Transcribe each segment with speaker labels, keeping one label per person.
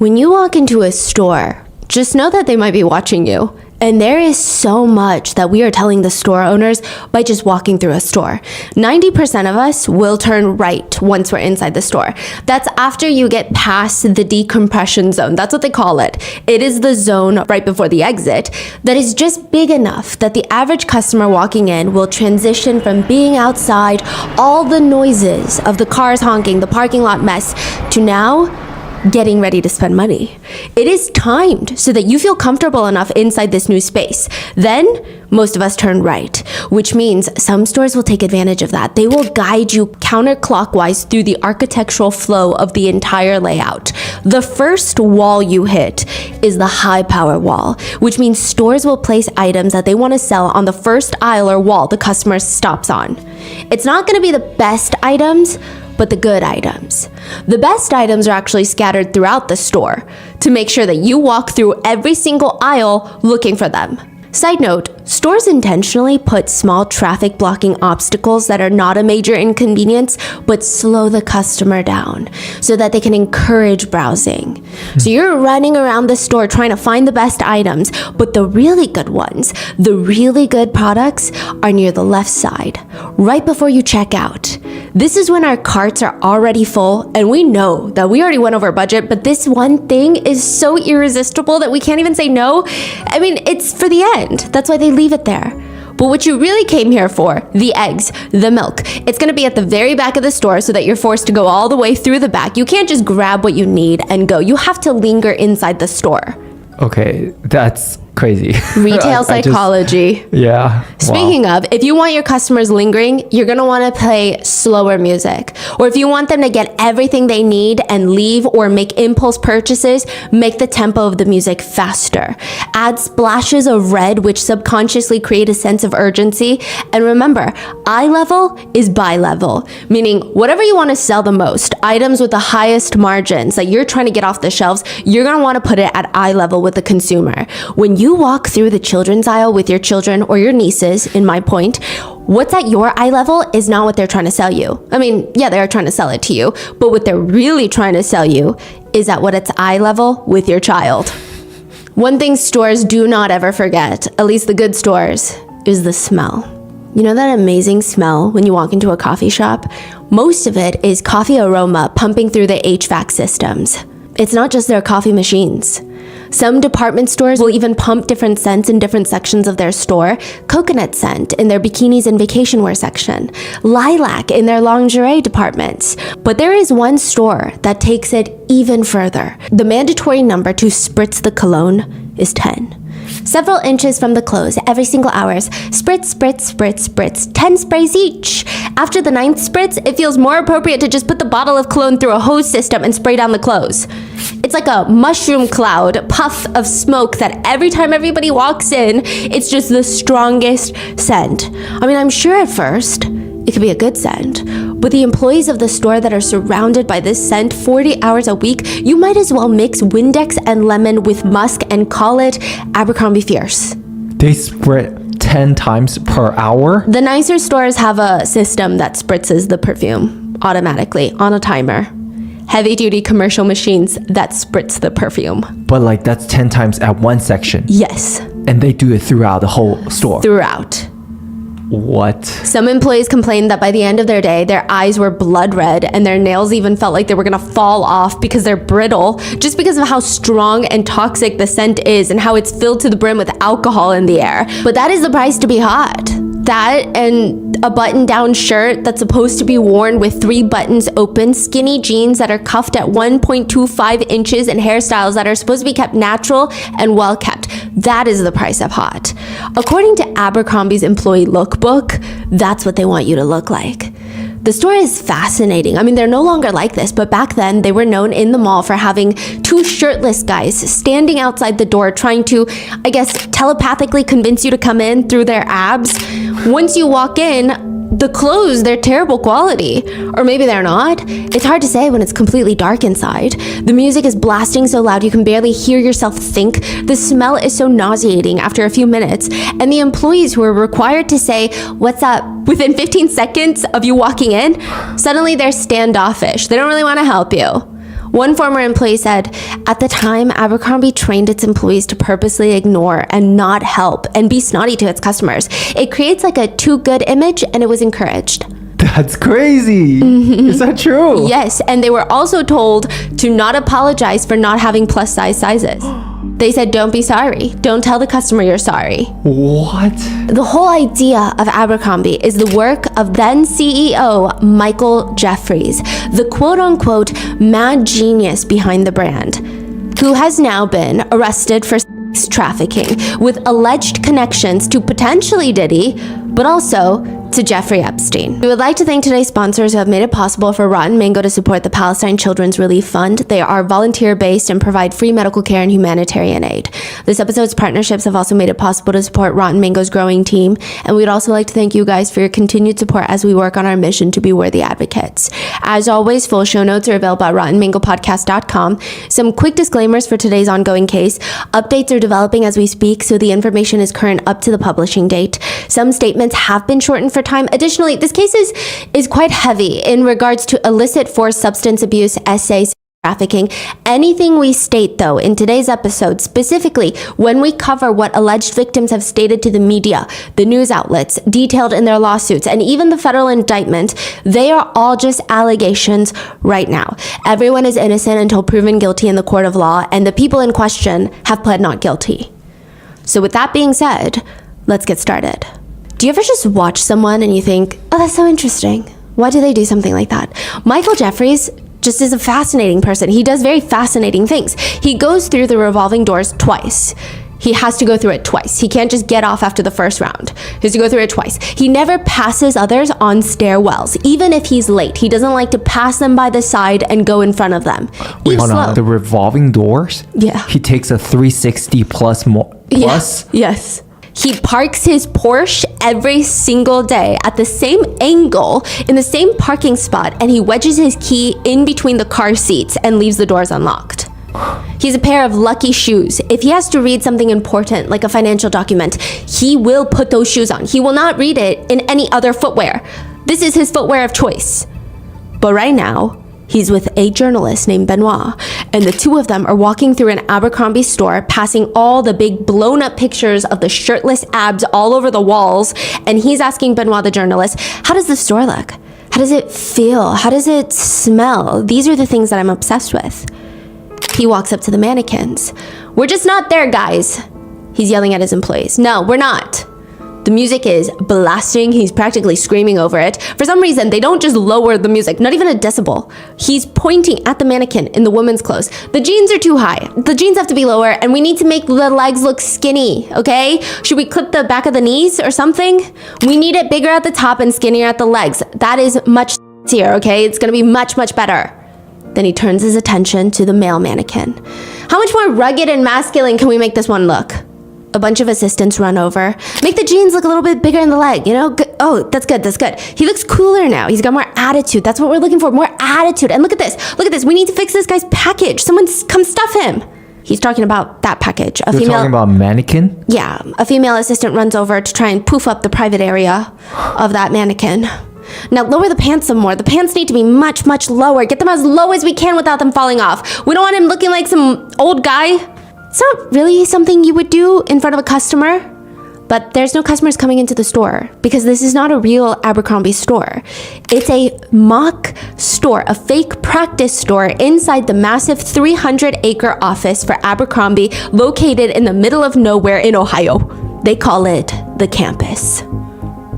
Speaker 1: When you walk into a store, just know that they might be watching you. And there is so much that we are telling the store owners by just walking through a store. 90% of us will turn right once we're inside the store. That's after you get past the decompression zone. That's what they call it. It is the zone right before the exit that is just big enough that the average customer walking in will transition from being outside, all the noises of the cars honking, the parking lot mess, to now getting ready to spend money. It is timed so that you feel comfortable enough inside this new space. Then most of us turn right, which means some stores will take advantage of that. They will guide you counterclockwise through the architectural flow of the entire layout. The first wall you hit is the high power wall, which means stores will place items that they want to sell on the first aisle or wall the customer stops on. It's not going to be the best items, but the good items. The best items are actually scattered throughout the store to make sure that you walk through every single aisle looking for them. Side note, stores intentionally put small traffic blocking obstacles that are not a major inconvenience, but slow the customer down so that they can encourage browsing. So you're running around the store trying to find the best items, but the really good ones, the really good products are near the left side, right before you check out. This is when our carts are already full and we know that we already went over budget, but this one thing is so irresistible that we can't even say no. I mean, it's for the end. That's why they leave it there. But what you really came here for, the eggs, the milk, it's going to be at the very back of the store so that you're forced to go all the way through the back. You can't just grab what you need and go. You have to linger inside the store.
Speaker 2: Okay, that's crazy.
Speaker 1: Retail psychology.
Speaker 2: Yeah.
Speaker 1: Speaking of, if you want your customers lingering, you're going to want to play slower music. Or if you want them to get everything they need and leave or make impulse purchases, make the tempo of the music faster. Add splashes of red, which subconsciously create a sense of urgency. And remember, eye level is buy level, meaning whatever you want to sell the most, items with the highest margins that you're trying to get off the shelves, you're going to want to put it at eye level with the consumer. When you walk through the children's aisle with your children or your nieces, in my point, what's at your eye level is not what they're trying to sell you. I mean, yeah, they're trying to sell it to you, but what they're really trying to sell you is at what it's eye level with your child. One thing stores do not ever forget, at least the good stores, is the smell. You know that amazing smell when you walk into a coffee shop? Most of it is coffee aroma pumping through the HVAC systems. It's not just their coffee machines. Some department stores will even pump different scents in different sections of their store. Coconut scent in their bikinis and vacation wear section. Lilac in their lingerie departments. But there is one store that takes it even further. The mandatory number to spritz the cologne is 10. Several inches from the close, every single hours. Spritz, spritz, spritz, spritz. 10 sprays each. After the 9th spritz, it feels more appropriate to just put the bottle of cologne through a hose system and spray down the clothes. It's like a mushroom cloud, puff of smoke that every time everybody walks in, it's just the strongest scent. I mean, I'm sure at first it could be a good scent, but the employees of the store that are surrounded by this scent 40 hours a week, you might as well mix Windex and lemon with musk and call it Abercrombie Fierce.
Speaker 2: They sprit 10 times per hour?
Speaker 1: The nicer stores have a system that spritzes the perfume automatically on a timer. Heavy-duty commercial machines that spritz the perfume.
Speaker 2: But like that's 10 times at one section?
Speaker 1: Yes.
Speaker 2: And they do it throughout the whole store?
Speaker 1: Throughout.
Speaker 2: What?
Speaker 1: Some employees complained that by the end of their day, their eyes were blood red and their nails even felt like they were gonna fall off because they're brittle, just because of how strong and toxic the scent is and how it's filled to the brim with alcohol in the air. But that is the price to be hot. That and a button-down shirt that's supposed to be worn with 3 buttons open, skinny jeans that are cuffed at 1.25 inches, and hairstyles that are supposed to be kept natural and well kept. That is the price of hot. According to Abercrombie's employee lookbook, that's what they want you to look like. The store is fascinating. I mean, they're no longer like this, but back then they were known in the mall for having 2 shirtless guys standing outside the door trying to, I guess, telepathically convince you to come in through their abs. Once you walk in, the clothes, they're terrible quality. Or maybe they're not. It's hard to say when it's completely dark inside. The music is blasting so loud you can barely hear yourself think. The smell is so nauseating after a few minutes. And the employees who are required to say, "What's up?" within 15 seconds of you walking in, suddenly they're standoffish. They don't really want to help you. One former employee said, at the time, Abercrombie trained its employees to purposely ignore and not help and be snotty to its customers. It creates like a too good image, and it was encouraged.
Speaker 2: That's crazy. Is that true?
Speaker 1: Yes, and they were also told to not apologize for not having plus size sizes. They said, don't be sorry. Don't tell the customer you're sorry.
Speaker 2: What?
Speaker 1: The whole idea of Abercrombie is the work of then CEO Michael Jeffries, the quote-unquote mad genius behind the brand, who has now been arrested for sex trafficking with alleged connections to potentially Diddy, but also to Jeffrey Epstein. We would like to thank today's sponsors who have made it possible for Rotten Mango to support the Palestine Children's Relief Fund. They are volunteer-based and provide free medical care and humanitarian aid. This episode's partnerships have also made it possible to support Rotten Mango's growing team, and we'd also like to thank you guys for your continued support as we work on our mission to be worthy advocates. As always, full show notes are available at rottenmangopodcast.com. Some quick disclaimers for today's ongoing case. Updates are developing as we speak, so the information is current up to the publishing date. Some statements have been shortened for time. Additionally, this case is quite heavy in regards to illicit force, substance abuse, essays, trafficking. Anything we state, though, in today's episode, specifically when we cover what alleged victims have stated to the media, the news outlets, detailed in their lawsuits, and even the federal indictment, they are all just allegations right now. Everyone is innocent until proven guilty in the court of law, and the people in question have pled not guilty. So with that being said, let's get started. Do you ever just watch someone and you think, oh, that's so interesting. Why do they do something like that? Michael Jeffries just is a fascinating person. He does very fascinating things. He goes through the revolving doors twice. He has to go through it twice. He can't just get off after the first round. He has to go through it twice. He never passes others on stairwells, even if he's late. He doesn't like to pass them by the side and go in front of them.
Speaker 2: Wait, hold on. The revolving doors?
Speaker 1: Yeah.
Speaker 2: He takes a 360 plus more. Plus?
Speaker 1: Yeah. Yes. He parks his Porsche every single day at the same angle in the same parking spot, and he wedges his key in between the car seats and leaves the doors unlocked. He's a pair of lucky shoes. If he has to read something important, like a financial document, he will put those shoes on. He will not read it in any other footwear. This is his footwear of choice. But right now, he's with a journalist named Benoit, and the two of them are walking through an Abercrombie store, passing all the big blown up pictures of the shirtless abs all over the walls, and he's asking Benoit, the journalist, how does the store look? How does it feel? How does it smell? These are the things that I'm obsessed with. He walks up to the mannequins. We're just not there, guys. He's yelling at his employees. No, we're not. The music is blasting. He's practically screaming over it. For some reason, they don't just lower the music, not even a decibel. He's pointing at the mannequin in the woman's clothes. The jeans are too high. The jeans have to be lower, and we need to make the legs look skinny, okay? Should we clip the back of the knees or something? We need it bigger at the top and skinnier at the legs. That is much easier, okay? It's gonna be much, much better. Then he turns his attention to the male mannequin. How much more rugged and masculine can we make this one look? A bunch of assistants run over. Make the jeans look a little bit bigger in the leg, you know? Good. Oh, that's good, that's good. He looks cooler now. He's got more attitude. That's what we're looking for, more attitude. And look at this. Look at this. We need to fix this guy's package. Someone come stuff him. He's talking about that package.
Speaker 2: You're talking about mannequin?
Speaker 1: Yeah. A female assistant runs over to try and poof up the private area of that mannequin. Now lower the pants some more. The pants need to be much, much lower. Get them as low as we can without them falling off. We don't want him looking like some old guy. It's not really something you would do in front of a customer, but there's no customers coming into the store because this is not a real Abercrombie store. It's a mock store, a fake practice store inside the massive 300-acre office for Abercrombie located in the middle of nowhere in Ohio. They call it the campus.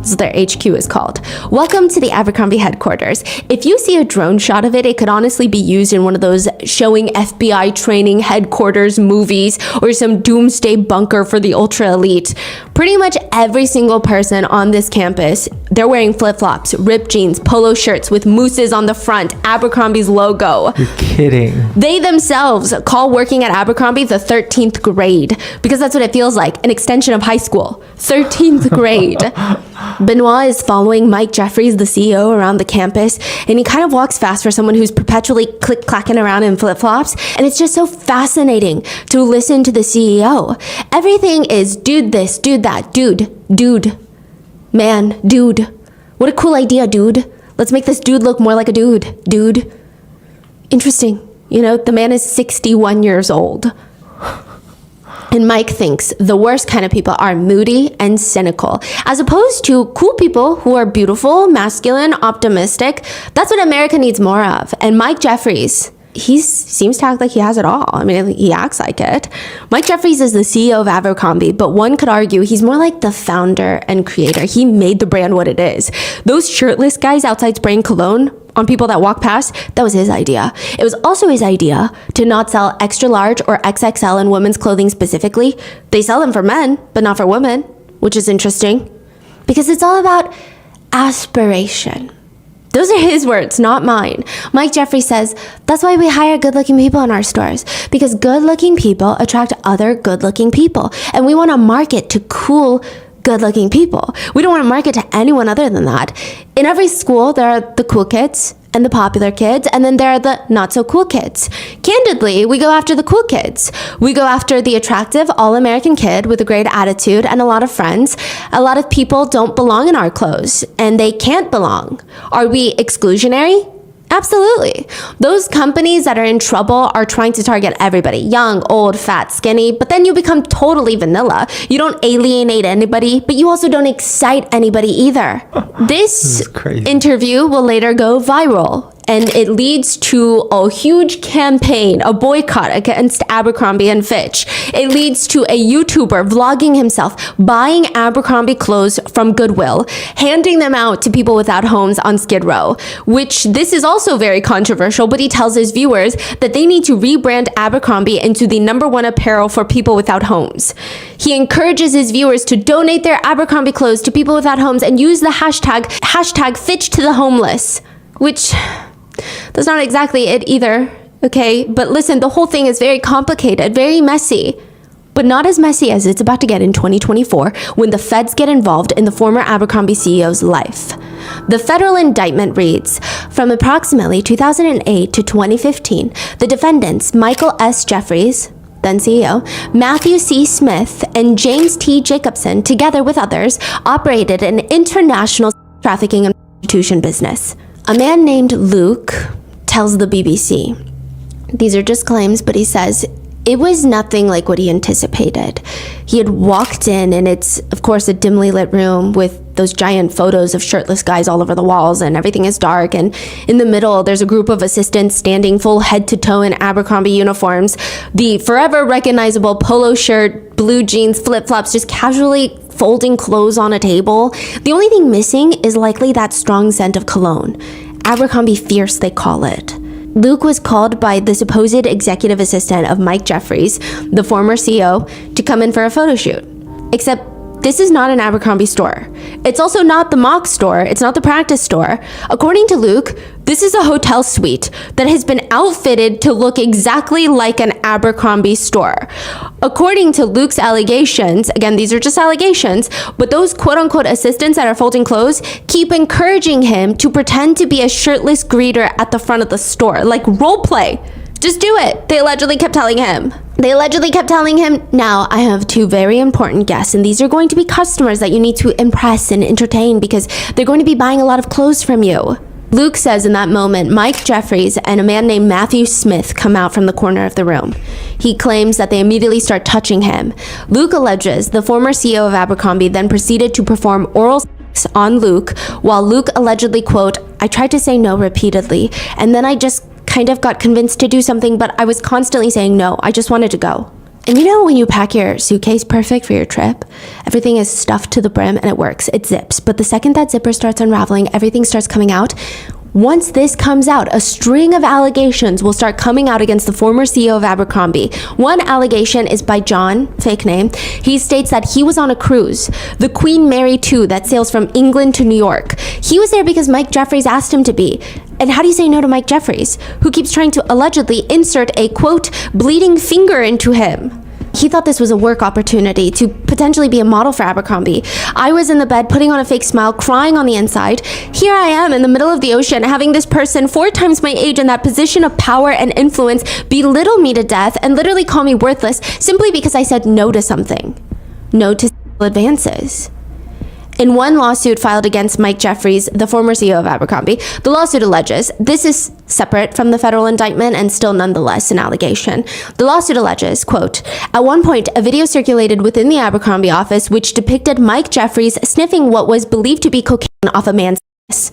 Speaker 1: That's what their HQ is called. Welcome to the Abercrombie headquarters. If you see a drone shot of it, it could honestly be used in one of those showing FBI training headquarters movies or some doomsday bunker for the ultra elite. Pretty much every single person on this campus, they're wearing flip-flops, ripped jeans, polo shirts with mooses on the front, Abercrombie's logo.
Speaker 2: You're kidding.
Speaker 1: They themselves call working at Abercrombie the 13th grade because that's what it feels like, an extension of high school. 13th grade. Benoit is following Mike Jeffries, the CEO, around the campus, and he kind of walks fast for someone who's perpetually click-clacking around in flip-flops, and it's just so fascinating to listen to the CEO. Everything is dude this, dude that, dude, man, dude. What a cool idea, dude. Let's make this dude look more like a dude. Interesting. You know, the man is 61 years old. And Mike thinks the worst kind of people are moody and cynical, as opposed to cool people who are beautiful, masculine, optimistic. That's what America needs more of. And Mike Jeffries, he seems to act like he has it all. I mean, he acts like it. Mike Jeffries is the CEO of Abercrombie, but one could argue he's more like the founder and creator. He made the brand what it is. Those shirtless guys outside spraying cologne on people that walk past, that was his idea. It was also his idea to not sell extra large or XXL in women's clothing specifically. They sell them for men, but not for women, which is interesting because it's all about aspiration. Those are his words, not mine. Mike Jeffries says, that's why we hire good-looking people in our stores, because good-looking people attract other good-looking people. And we want to market to cool, good-looking people. We don't want to market to anyone other than that. In every school, there are the cool kids and the popular kids, and then there are the not-so-cool kids. Candidly, we go after the cool kids. We go after the attractive, all-American kid with a great attitude and a lot of friends. A lot of people don't belong in our clothes, and they can't belong. Are we exclusionary? Absolutely. Those companies that are in trouble are trying to target everybody, young, old, fat, skinny, but then you become totally vanilla. You don't alienate anybody, but you also don't excite anybody either. This interview will later go viral, and it leads to a huge campaign, a boycott against Abercrombie and Fitch. It leads to a YouTuber vlogging himself, buying Abercrombie clothes from Goodwill, handing them out to people without homes on Skid Row, which this is also very controversial, but he tells his viewers that they need to rebrand Abercrombie into the #1 apparel for people without homes. He encourages his viewers to donate their Abercrombie clothes to people without homes and use the hashtag Fitch to the homeless, which that's not exactly it either, okay? But listen, the whole thing is very complicated, very messy, but not as messy as it's about to get in 2024 when the feds get involved in the former Abercrombie CEO's life. The federal indictment reads, from approximately 2008 to 2015, the defendants, Michael S. Jeffries, then CEO, Matthew C. Smith, and James T. Jacobson, together with others, operated an international trafficking and prostitution business. A man named Luke tells the BBC, these are just claims, but he says, it was nothing like what he anticipated. He had walked in, and it's, of course, a dimly lit room with those giant photos of shirtless guys all over the walls, and everything is dark. And in the middle, there's a group of assistants standing full head to toe in Abercrombie uniforms, the forever recognizable polo shirt, blue jeans, flip-flops, just casually folding clothes on a table. The only thing missing is likely that strong scent of cologne. Abercrombie Fierce, they call it. Luke was called by the supposed executive assistant of Mike Jeffries, the former CEO, to come in for a photo shoot. Except this is not an Abercrombie store. It's also not the mock store. It's not the practice store. According to Luke, this is a hotel suite that has been outfitted to look exactly like an Abercrombie store. According to Luke's allegations, again, these are just allegations, but those quote-unquote assistants that are folding clothes keep encouraging him to pretend to be a shirtless greeter at the front of the store, like role play. Just do it. They allegedly kept telling him. Now, I have two very important guests, and these are going to be customers that you need to impress and entertain because they're going to be buying a lot of clothes from you. Luke says in that moment, Mike Jeffries and a man named Matthew Smith come out from the corner of the room. He claims that they immediately start touching him. Luke alleges the former CEO of Abercrombie then proceeded to perform oral sex on Luke, while Luke allegedly, quote, I tried to say no repeatedly, and then I just kind of got convinced to do something, but I was constantly saying no. I just wanted to go. And you know when you pack your suitcase perfect for your trip, everything is stuffed to the brim and it works. It zips. But the second that zipper starts unraveling, everything starts coming out. Once this comes out, a string of allegations will start coming out against the former CEO of Abercrombie. One allegation is by John, fake name. He states that he was on a cruise, the Queen Mary 2, that sails from England to New York. He was there because Mike Jeffries asked him to be. And how do you say no to Mike Jeffries, who keeps trying to allegedly insert a, quote, bleeding finger into him? He thought this was a work opportunity to potentially be a model for Abercrombie. I was in the bed putting on a fake smile, crying on the inside. Here I am in the middle of the ocean, having this person 4 times my age in that position of power and influence belittle me to death and literally call me worthless simply because I said no to something. No to advances. In one lawsuit filed against Mike Jeffries, the former CEO of Abercrombie, the lawsuit alleges, this is separate from the federal indictment and still nonetheless an allegation. The lawsuit alleges, quote, at one point, a video circulated within the Abercrombie office which depicted Mike Jeffries sniffing what was believed to be cocaine off a man's penis.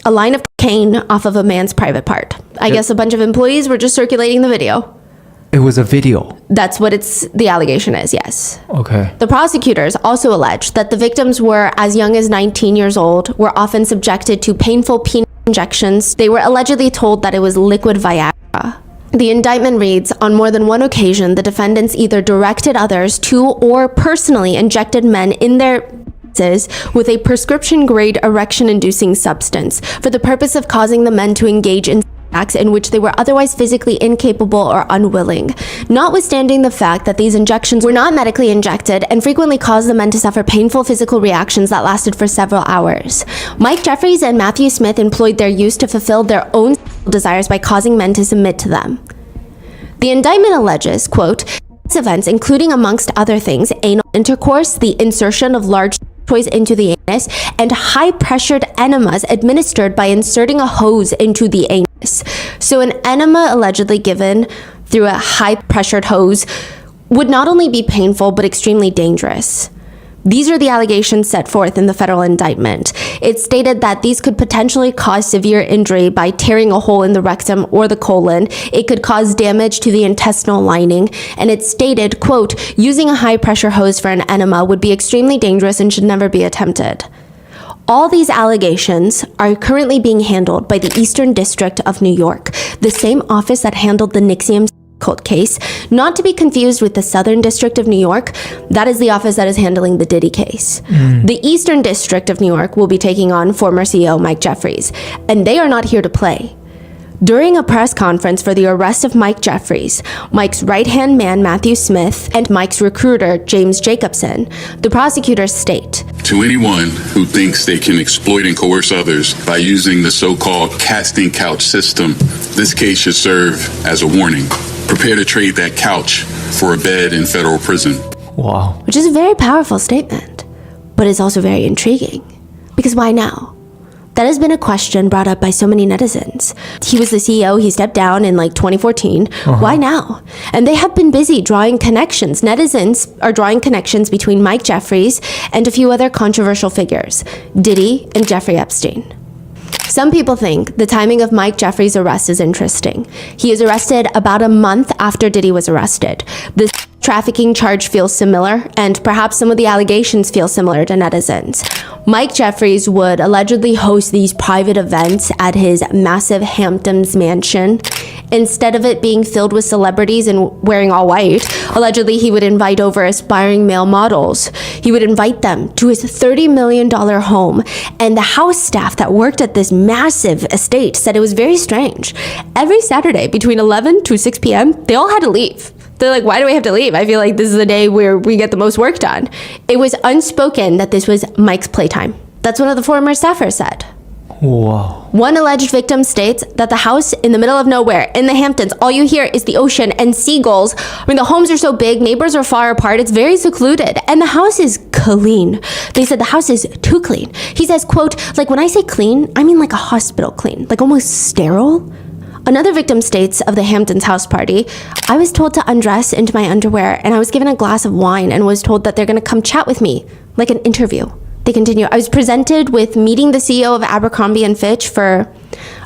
Speaker 1: A line of cocaine off of a man's private part. I guess a bunch of employees were just circulating the video.
Speaker 2: It was a video.
Speaker 1: That's what the allegation is, yes.
Speaker 2: Okay.
Speaker 1: The prosecutors also alleged that the victims were as young as 19 years old, were often subjected to painful penis injections. They were allegedly told that it was liquid Viagra. The indictment reads, on more than one occasion, the defendants either directed others to or personally injected men in their with a prescription-grade erection-inducing substance for the purpose of causing the men to engage in acts in which they were otherwise physically incapable or unwilling, notwithstanding the fact that these injections were not medically injected and frequently caused the men to suffer painful physical reactions that lasted for several hours. Mike Jeffries and Matthew Smith employed their use to fulfill their own desires by causing men to submit to them. The indictment alleges, quote, these events, including amongst other things, anal intercourse, the insertion of large toys into the anus, and high-pressured enemas administered by inserting a hose into the anus. So an enema allegedly given through a high-pressured hose would not only be painful, but extremely dangerous. These are the allegations set forth in the federal indictment. It stated that these could potentially cause severe injury by tearing a hole in the rectum or the colon. It could cause damage to the intestinal lining. And it stated, quote, using a high-pressure hose for an enema would be extremely dangerous and should never be attempted. All these allegations are currently being handled by the Eastern District of New York, the same office that handled the Nixium cult case, not to be confused with the Southern District of New York. That is the office that is handling the Diddy case. The Eastern District of New York will be taking on former CEO Mike Jeffries, and they are not here to play. During a press conference for the arrest of Mike Jeffries, Mike's right-hand man Matthew Smith, and Mike's recruiter James Jacobson, the prosecutors state,
Speaker 3: to anyone who thinks they can exploit and coerce others by using the so-called casting couch system, this case should serve as a warning. Prepare to trade that couch for a bed in federal prison.
Speaker 2: Wow.
Speaker 1: Which is a very powerful statement, but it's also very intriguing. Because why now? That has been a question brought up by so many netizens. He was the CEO, he stepped down in 2014. Why now? And they have been busy drawing connections. Netizens are drawing connections between Mike Jeffries and a few other controversial figures, Diddy and Jeffrey Epstein. Some people think the timing of Mike Jeffries' arrest is interesting. He is arrested about a month after Diddy was arrested. The trafficking charge feels similar, and perhaps some of the allegations feel similar to netizens. Mike Jeffries would allegedly host these private events at his massive Hamptons mansion. Instead of it being filled with celebrities and wearing all white, allegedly he would invite over aspiring male models. He would invite them to his $30 million home, and the house staff that worked at this massive estate said it was very strange. Every Saturday between 11 to 6 p.m., they all had to leave. They're like, why do we have to leave? I feel like this is the day where we get the most work done. It was unspoken that this was Mike's playtime. That's what one of the former staffers said.
Speaker 2: Whoa.
Speaker 1: One alleged victim states that the house in the middle of nowhere in the Hamptons, all you hear is the ocean and seagulls. I mean, the homes are so big, neighbors are far apart, it's very secluded, and the house is clean. They said the house is too clean. He says, quote, like when I say clean, I mean like a hospital clean, like almost sterile. Another victim states of the Hamptons house party, I was told to undress into my underwear and I was given a glass of wine and was told that they're going to come chat with me, like an interview. They continue, I was presented with meeting the CEO of Abercrombie and Fitch for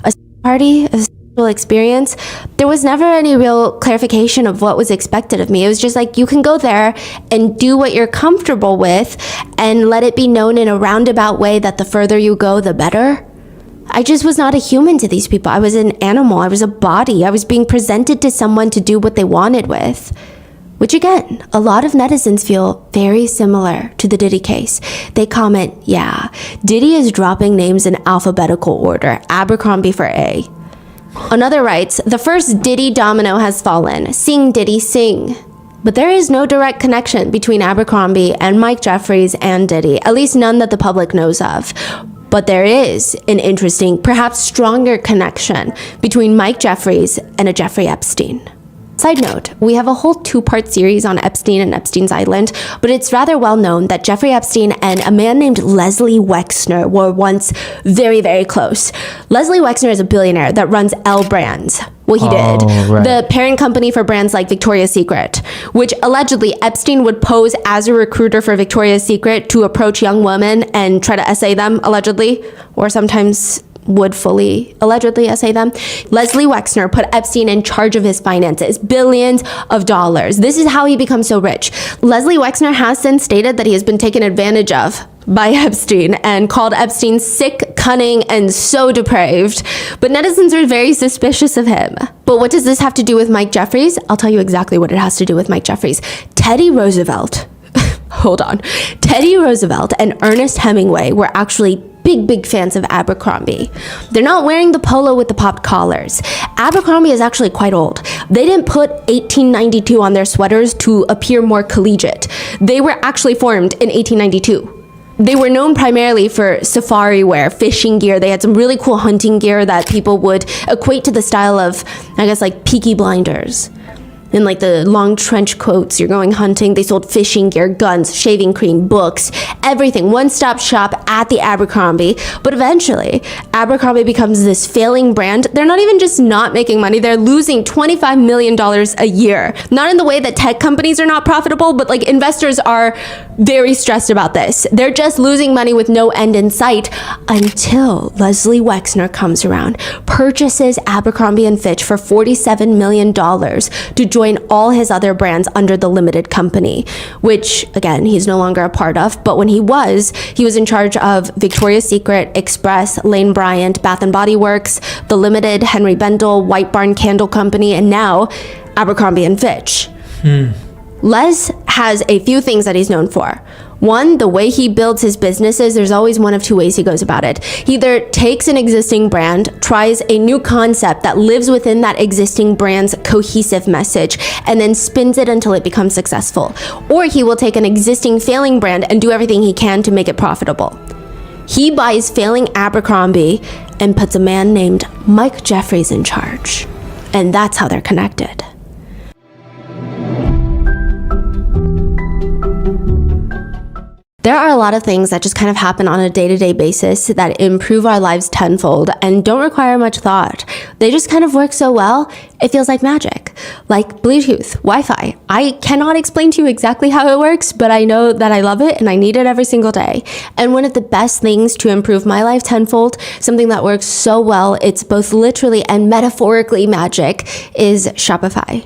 Speaker 1: a party, a sexual experience. There was never any real clarification of what was expected of me. It was just like, you can go there and do what you're comfortable with and let it be known in a roundabout way that the further you go, the better. I just was not a human to these people. I was an animal. I was a body. I was being presented to someone to do what they wanted with. Which again, a lot of netizens feel very similar to the Diddy case. They comment, yeah, Diddy is dropping names in alphabetical order, Abercrombie for A. Another writes, the first Diddy domino has fallen. Sing, Diddy, sing. But there is no direct connection between Abercrombie and Mike Jeffries and Diddy, at least none that the public knows of. But there is an interesting, perhaps stronger connection between Mike Jeffries and a Jeffrey Epstein. Side note, we have a whole 2-part series on Epstein and Epstein's Island, but it's rather well known that Jeffrey Epstein and a man named Leslie Wexner were once very, very close. Leslie Wexner is a billionaire that runs L Brands. Well, he did.
Speaker 2: Right.
Speaker 1: The parent company for brands like Victoria's Secret, which allegedly Epstein would pose as a recruiter for Victoria's Secret to approach young women and try to essay them, allegedly, or sometimes would fully allegedly essay them. Leslie Wexner put Epstein in charge of his finances, billions of dollars. This is how he becomes so rich. Leslie Wexner has since stated that he has been taken advantage of by Epstein and called Epstein sick, cunning, and so depraved. But netizens are very suspicious of him. But what does this have to do with Mike Jeffries? I'll tell you exactly what it has to do with Mike Jeffries. Teddy Roosevelt, hold on. Teddy Roosevelt and Ernest Hemingway were actually big fans of Abercrombie. They're not wearing the polo with the popped collars. Abercrombie is actually quite old. They didn't put 1892 on their sweaters to appear more collegiate. They were actually formed in 1892. They were known primarily for safari wear, fishing gear. They had some really cool hunting gear that people would equate to the style of, I guess, like Peaky Blinders. In like the long trench coats, you're going hunting. They sold fishing gear, guns, shaving cream, books, everything. One-stop shop at the Abercrombie. But eventually, Abercrombie becomes this failing brand. They're not even just not making money. They're losing $25 million a year. Not in the way that tech companies are not profitable, but like investors are very stressed about this. They're just losing money with no end in sight until Leslie Wexner comes around, purchases Abercrombie and Fitch for $47 million to join all his other brands under the limited company, which again, he's no longer a part of. But when he was in charge of Victoria's Secret, Express, Lane Bryant, Bath and Body Works, The Limited, Henry Bendel, White Barn Candle Company, and now Abercrombie and Fitch. Les has a few things that he's known for. One, the way he builds his businesses, there's always one of two ways he goes about it. He either takes an existing brand, tries a new concept that lives within that existing brand's cohesive message, and then spins it until it becomes successful. Or he will take an existing failing brand and do everything he can to make it profitable. He buys failing Abercrombie and puts a man named Mike Jeffries in charge. And that's how they're connected. There are a lot of things that just kind of happen on a day-to-day basis that improve our lives tenfold and don't require much thought. They just kind of work so well, it feels like magic. Like Bluetooth, Wi-Fi. I cannot explain to you exactly how it works, but I know that I love it and I need it every single day. And one of the best things to improve my life tenfold, something that works so well, it's both literally and metaphorically magic, is Shopify.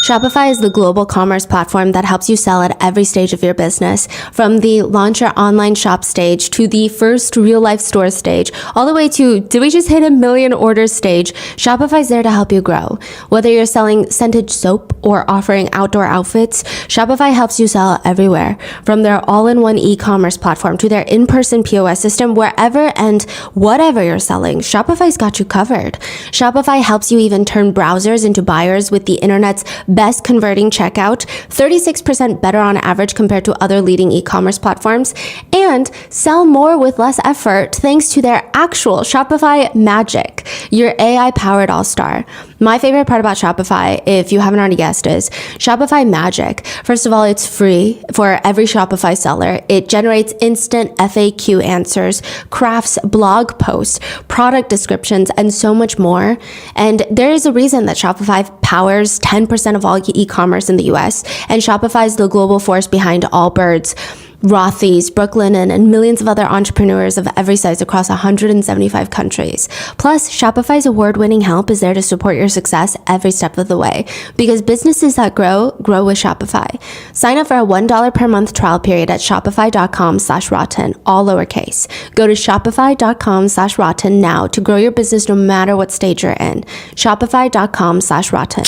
Speaker 1: Shopify is the global commerce platform that helps you sell at every stage of your business, from the launch your online shop stage to the first real life store stage, all the way to, did we just hit 1 million orders stage? Shopify's there to help you grow. Whether you're selling scented soap or offering outdoor outfits, Shopify helps you sell everywhere. From their all-in-one e-commerce platform to their in-person POS system, wherever and whatever you're selling, Shopify's got you covered. Shopify helps you even turn browsers into buyers with the internet's best converting checkout, 36% better on average compared to other leading e-commerce platforms, and sell more with less effort thanks to their actual Shopify Magic, your AI-powered all-star. My favorite part about Shopify, if you haven't already guessed, is Shopify Magic. First of all, it's free for every Shopify seller. It generates instant FAQ answers, crafts blog posts, product descriptions, and so much more. And there is a reason that Shopify powers 10% of all e-commerce in the US, and Shopify is the global force behind Allbirds, Rothy's, Brooklinen, and millions of other entrepreneurs of every size across 175 countries. Plus, Shopify's award-winning help is there to support your success every step of the way, because businesses that grow with Shopify. Sign up for a $1 per month trial period at shopify.com/rotten, all lowercase. Go to shopify.com/rotten now to grow your business no matter what stage you're in. Shopify.com/rotten.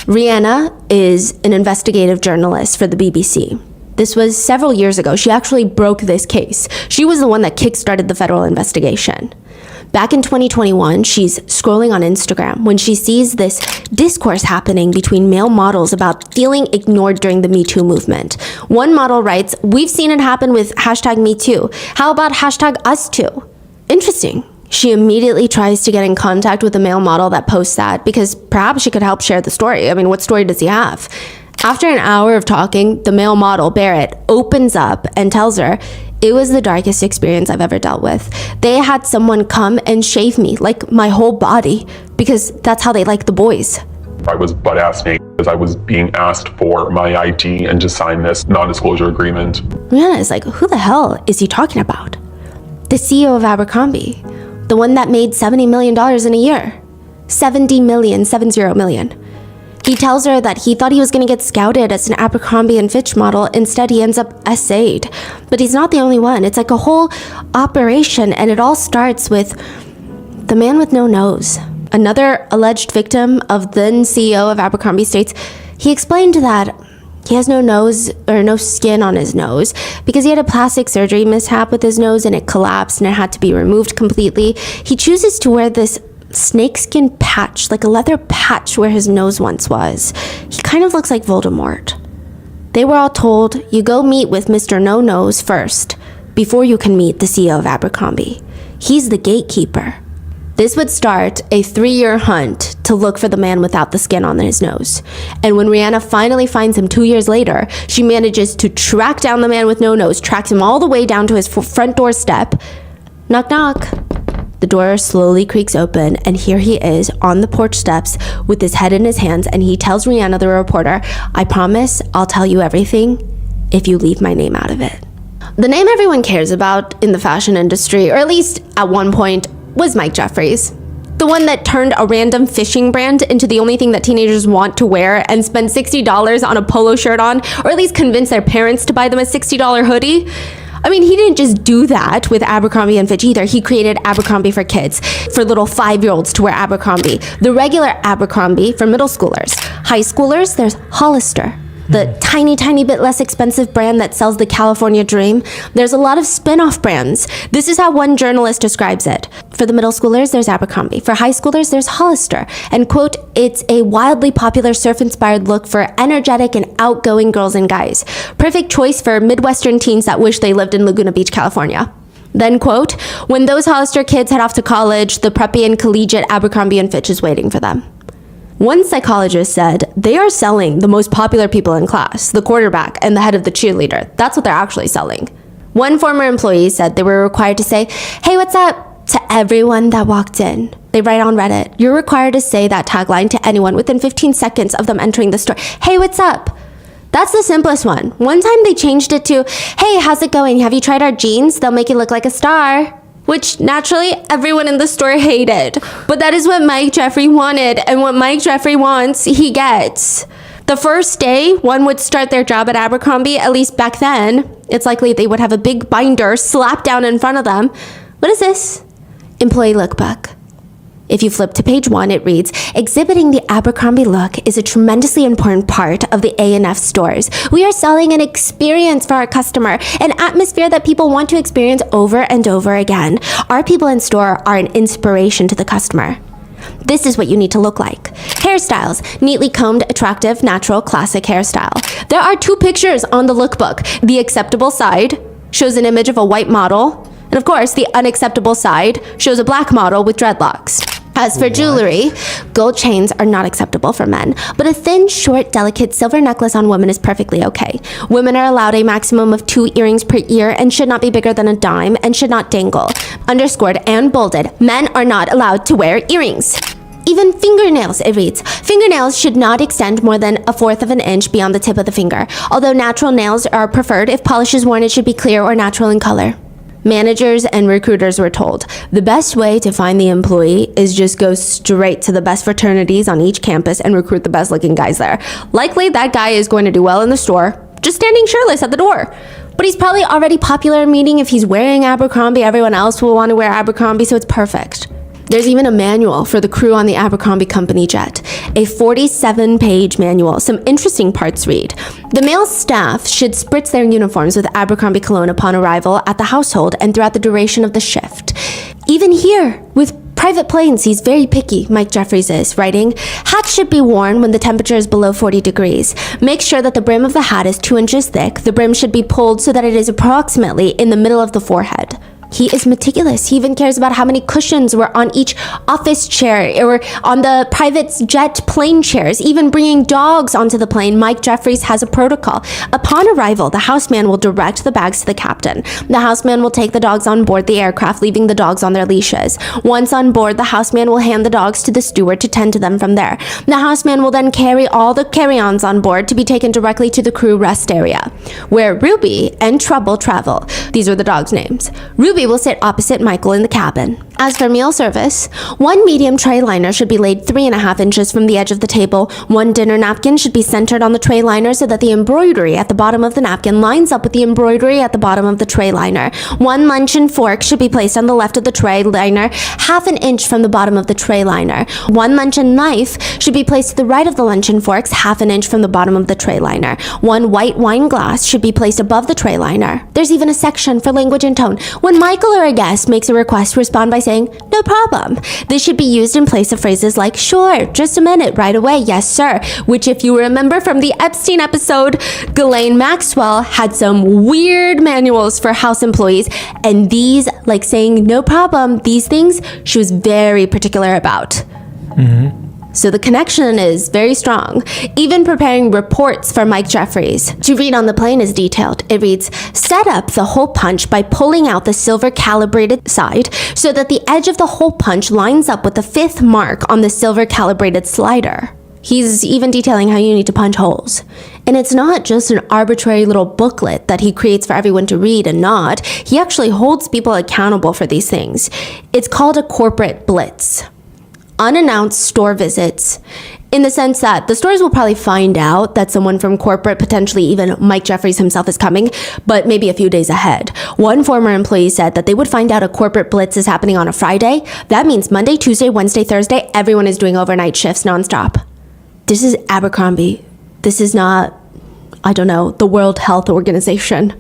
Speaker 1: Rihanna is an investigative journalist for the BBC. This was several years ago. She actually broke this case. She was the one that kickstarted the federal investigation. Back in 2021, she's scrolling on Instagram when she sees this discourse happening between male models about feeling ignored during the Me Too movement. One model writes, "We've seen it happen with hashtag Me Too. How about hashtag us too?" Interesting. She immediately tries to get in contact with the male model that posts that because perhaps she could help share the story. I mean, what story does he have? After an hour of talking, the male model, Barrett, opens up and tells her, "It was the darkest experience I've ever dealt with. They had someone come and shave me, like my whole body, because that's how they like the boys."
Speaker 4: I was butt-ass naked as I was being asked for my ID and to sign this non-disclosure agreement.
Speaker 1: Rihanna is like, who the hell is he talking about? The CEO of Abercrombie, the one that made $70 million in a year. 70 million. He tells her that he thought he was going to get scouted as an Abercrombie and Fitch model. Instead, he ends up SA'd. But he's not the only one. It's like a whole operation, and it all starts with the man with no nose. Another alleged victim of then CEO of Abercrombie states he explained that he has no nose or no skin on his nose because he had a plastic surgery mishap with his nose and it collapsed and it had to be removed completely. He chooses to wear this snakeskin patch, like a leather patch where his nose once was. He kind of looks like Voldemort. They were all told, you go meet with Mr. No Nose first before you can meet the CEO of Abercrombie. He's the gatekeeper. This would start a 3-year hunt to look for the man without the skin on his nose. And when Rihanna finally finds him 2 years later, she manages to track down the man with no nose, tracks him all the way down to his front door step. Knock, knock. The door slowly creaks open, and here he is on the porch steps with his head in his hands, and he tells Rihanna, the reporter, "I promise I'll tell you everything if you leave my name out of it." The name everyone cares about in the fashion industry, or at least at one point, was Mike Jeffries. The one that turned a random fishing brand into the only thing that teenagers want to wear and spend $60 on a polo shirt on, or at least convince their parents to buy them a $60 hoodie. I mean, he didn't just do that with Abercrombie and Fitch either. He created Abercrombie for kids, for little 5-year-olds to wear Abercrombie. The regular Abercrombie for middle schoolers. High schoolers, there's Hollister, the tiny bit less expensive brand that sells the California dream. There's a lot of spin-off brands. This is how one journalist describes it. For the middle schoolers, there's Abercrombie. For high schoolers, there's Hollister. And quote, "It's a wildly popular surf-inspired look for energetic and outgoing girls and guys. Perfect choice for Midwestern teens that wish they lived in Laguna Beach, California." Then quote, "When those Hollister kids head off to college, the preppy and collegiate Abercrombie and Fitch is waiting for them." One psychologist said, "They are selling the most popular people in class, the quarterback and the head of the cheerleader. That's what they're actually selling." One former employee said they were required to say, "Hey, what's up?" to everyone that walked in. They write on Reddit, "You're required to say that tagline to anyone within 15 seconds of them entering the store. Hey, what's up?" That's the simplest one. One time they changed it to, "Hey, how's it going? Have you tried our jeans? They'll make you look like a star." Which naturally everyone in the store hated. But that is what Mike Jeffrey wanted, and what Mike Jeffrey wants, he gets. The first day one would start their job at Abercrombie, at least back then, it's likely they would have a big binder slapped down in front of them. What is this? Employee lookbook. If you flip to page 1, it reads, "Exhibiting the Abercrombie look is a tremendously important part of the A&F stores. We are selling an experience for our customer, an atmosphere that people want to experience over and over again. Our people in store are an inspiration to the customer. This is what you need to look like. Hairstyles, neatly combed, attractive, natural, classic hairstyle." There are 2 pictures on the lookbook. The acceptable side shows an image of a white model, and of course, the unacceptable side shows a black model with dreadlocks. As for jewelry, gold chains are not acceptable for men, but a thin, short, delicate silver necklace on women is perfectly okay. Women are allowed a maximum of 2 earrings per ear and should not be bigger than a dime and should not dangle. Underscored and bolded, men are not allowed to wear earrings. Even fingernails, it reads. Fingernails should not extend more than 1/4 of an inch beyond the tip of the finger. Although natural nails are preferred, if polish is worn, it should be clear or natural in color. Managers and recruiters were told, the best way to find the employee is just go straight to the best fraternities on each campus and recruit the best looking guys there. Likely that guy is going to do well in the store, just standing shirtless at the door. But he's probably already popular, meaning if he's wearing Abercrombie, everyone else will want to wear Abercrombie, so it's perfect. There's even a manual for the crew on the Abercrombie company jet. A 47-page manual. Some interesting parts read. The male staff should spritz their uniforms with Abercrombie cologne upon arrival at the household and throughout the duration of the shift. Even here, with private planes, he's very picky, Mike Jeffries is, writing, hats should be worn when the temperature is below 40 degrees. Make sure that the brim of the hat is 2 inches thick. The brim should be pulled so that it is approximately in the middle of the forehead. He is meticulous. He even cares about how many cushions were on each office chair or on the private jet plane chairs, even bringing dogs onto the plane. Mike Jeffries has a protocol. Upon arrival, the houseman will direct the bags to the captain. The houseman will take the dogs on board the aircraft, leaving the dogs on their leashes. Once on board, the houseman will hand the dogs to the steward to tend to them from there. The houseman will then carry all the carry-ons on board to be taken directly to the crew rest area, where Ruby and Trouble travel. These are the dogs' names. Ruby will sit opposite Michael in the cabin. As for meal service, one medium tray liner should be laid 3.5 inches from the edge of the table. One dinner napkin should be centered on the tray liner so that the embroidery at the bottom of the napkin lines up with the embroidery at the bottom of the tray liner. One luncheon fork should be placed on the left of the tray liner, 1/2 inch from the bottom of the tray liner. One luncheon knife should be placed to the right of the luncheon forks, 1/2 inch from the bottom of the tray liner. One white wine glass should be placed above the tray liner. There's even a section for language and tone. When Michael or a guest makes a request, respond by saying, "No problem." This should be used in place of phrases like, "Sure, just a minute, right away, yes sir," which if you remember from the Epstein episode, Ghislaine Maxwell had some weird manuals for house employees, and these, like saying "no problem," these things she was very particular about. So the connection is very strong. Even preparing reports for Mike Jeffries to read on the plane is detailed. It reads, "Set up the hole punch by pulling out the silver calibrated side so that the edge of the hole punch lines up with the 5th mark on the silver calibrated slider." He's even detailing how you need to punch holes. And it's not just an arbitrary little booklet that he creates for everyone to read and nod. He actually holds people accountable for these things. It's called a corporate blitz. Unannounced store visits, in the sense that the stores will probably find out that someone from corporate, potentially even Mike Jeffries himself, is coming, but maybe a few days ahead. One former employee said that they would find out a corporate blitz is happening on a Friday. That means Monday, Tuesday, Wednesday, Thursday, everyone is doing overnight shifts nonstop. This is Abercrombie. This is not, I don't know, the World Health Organization.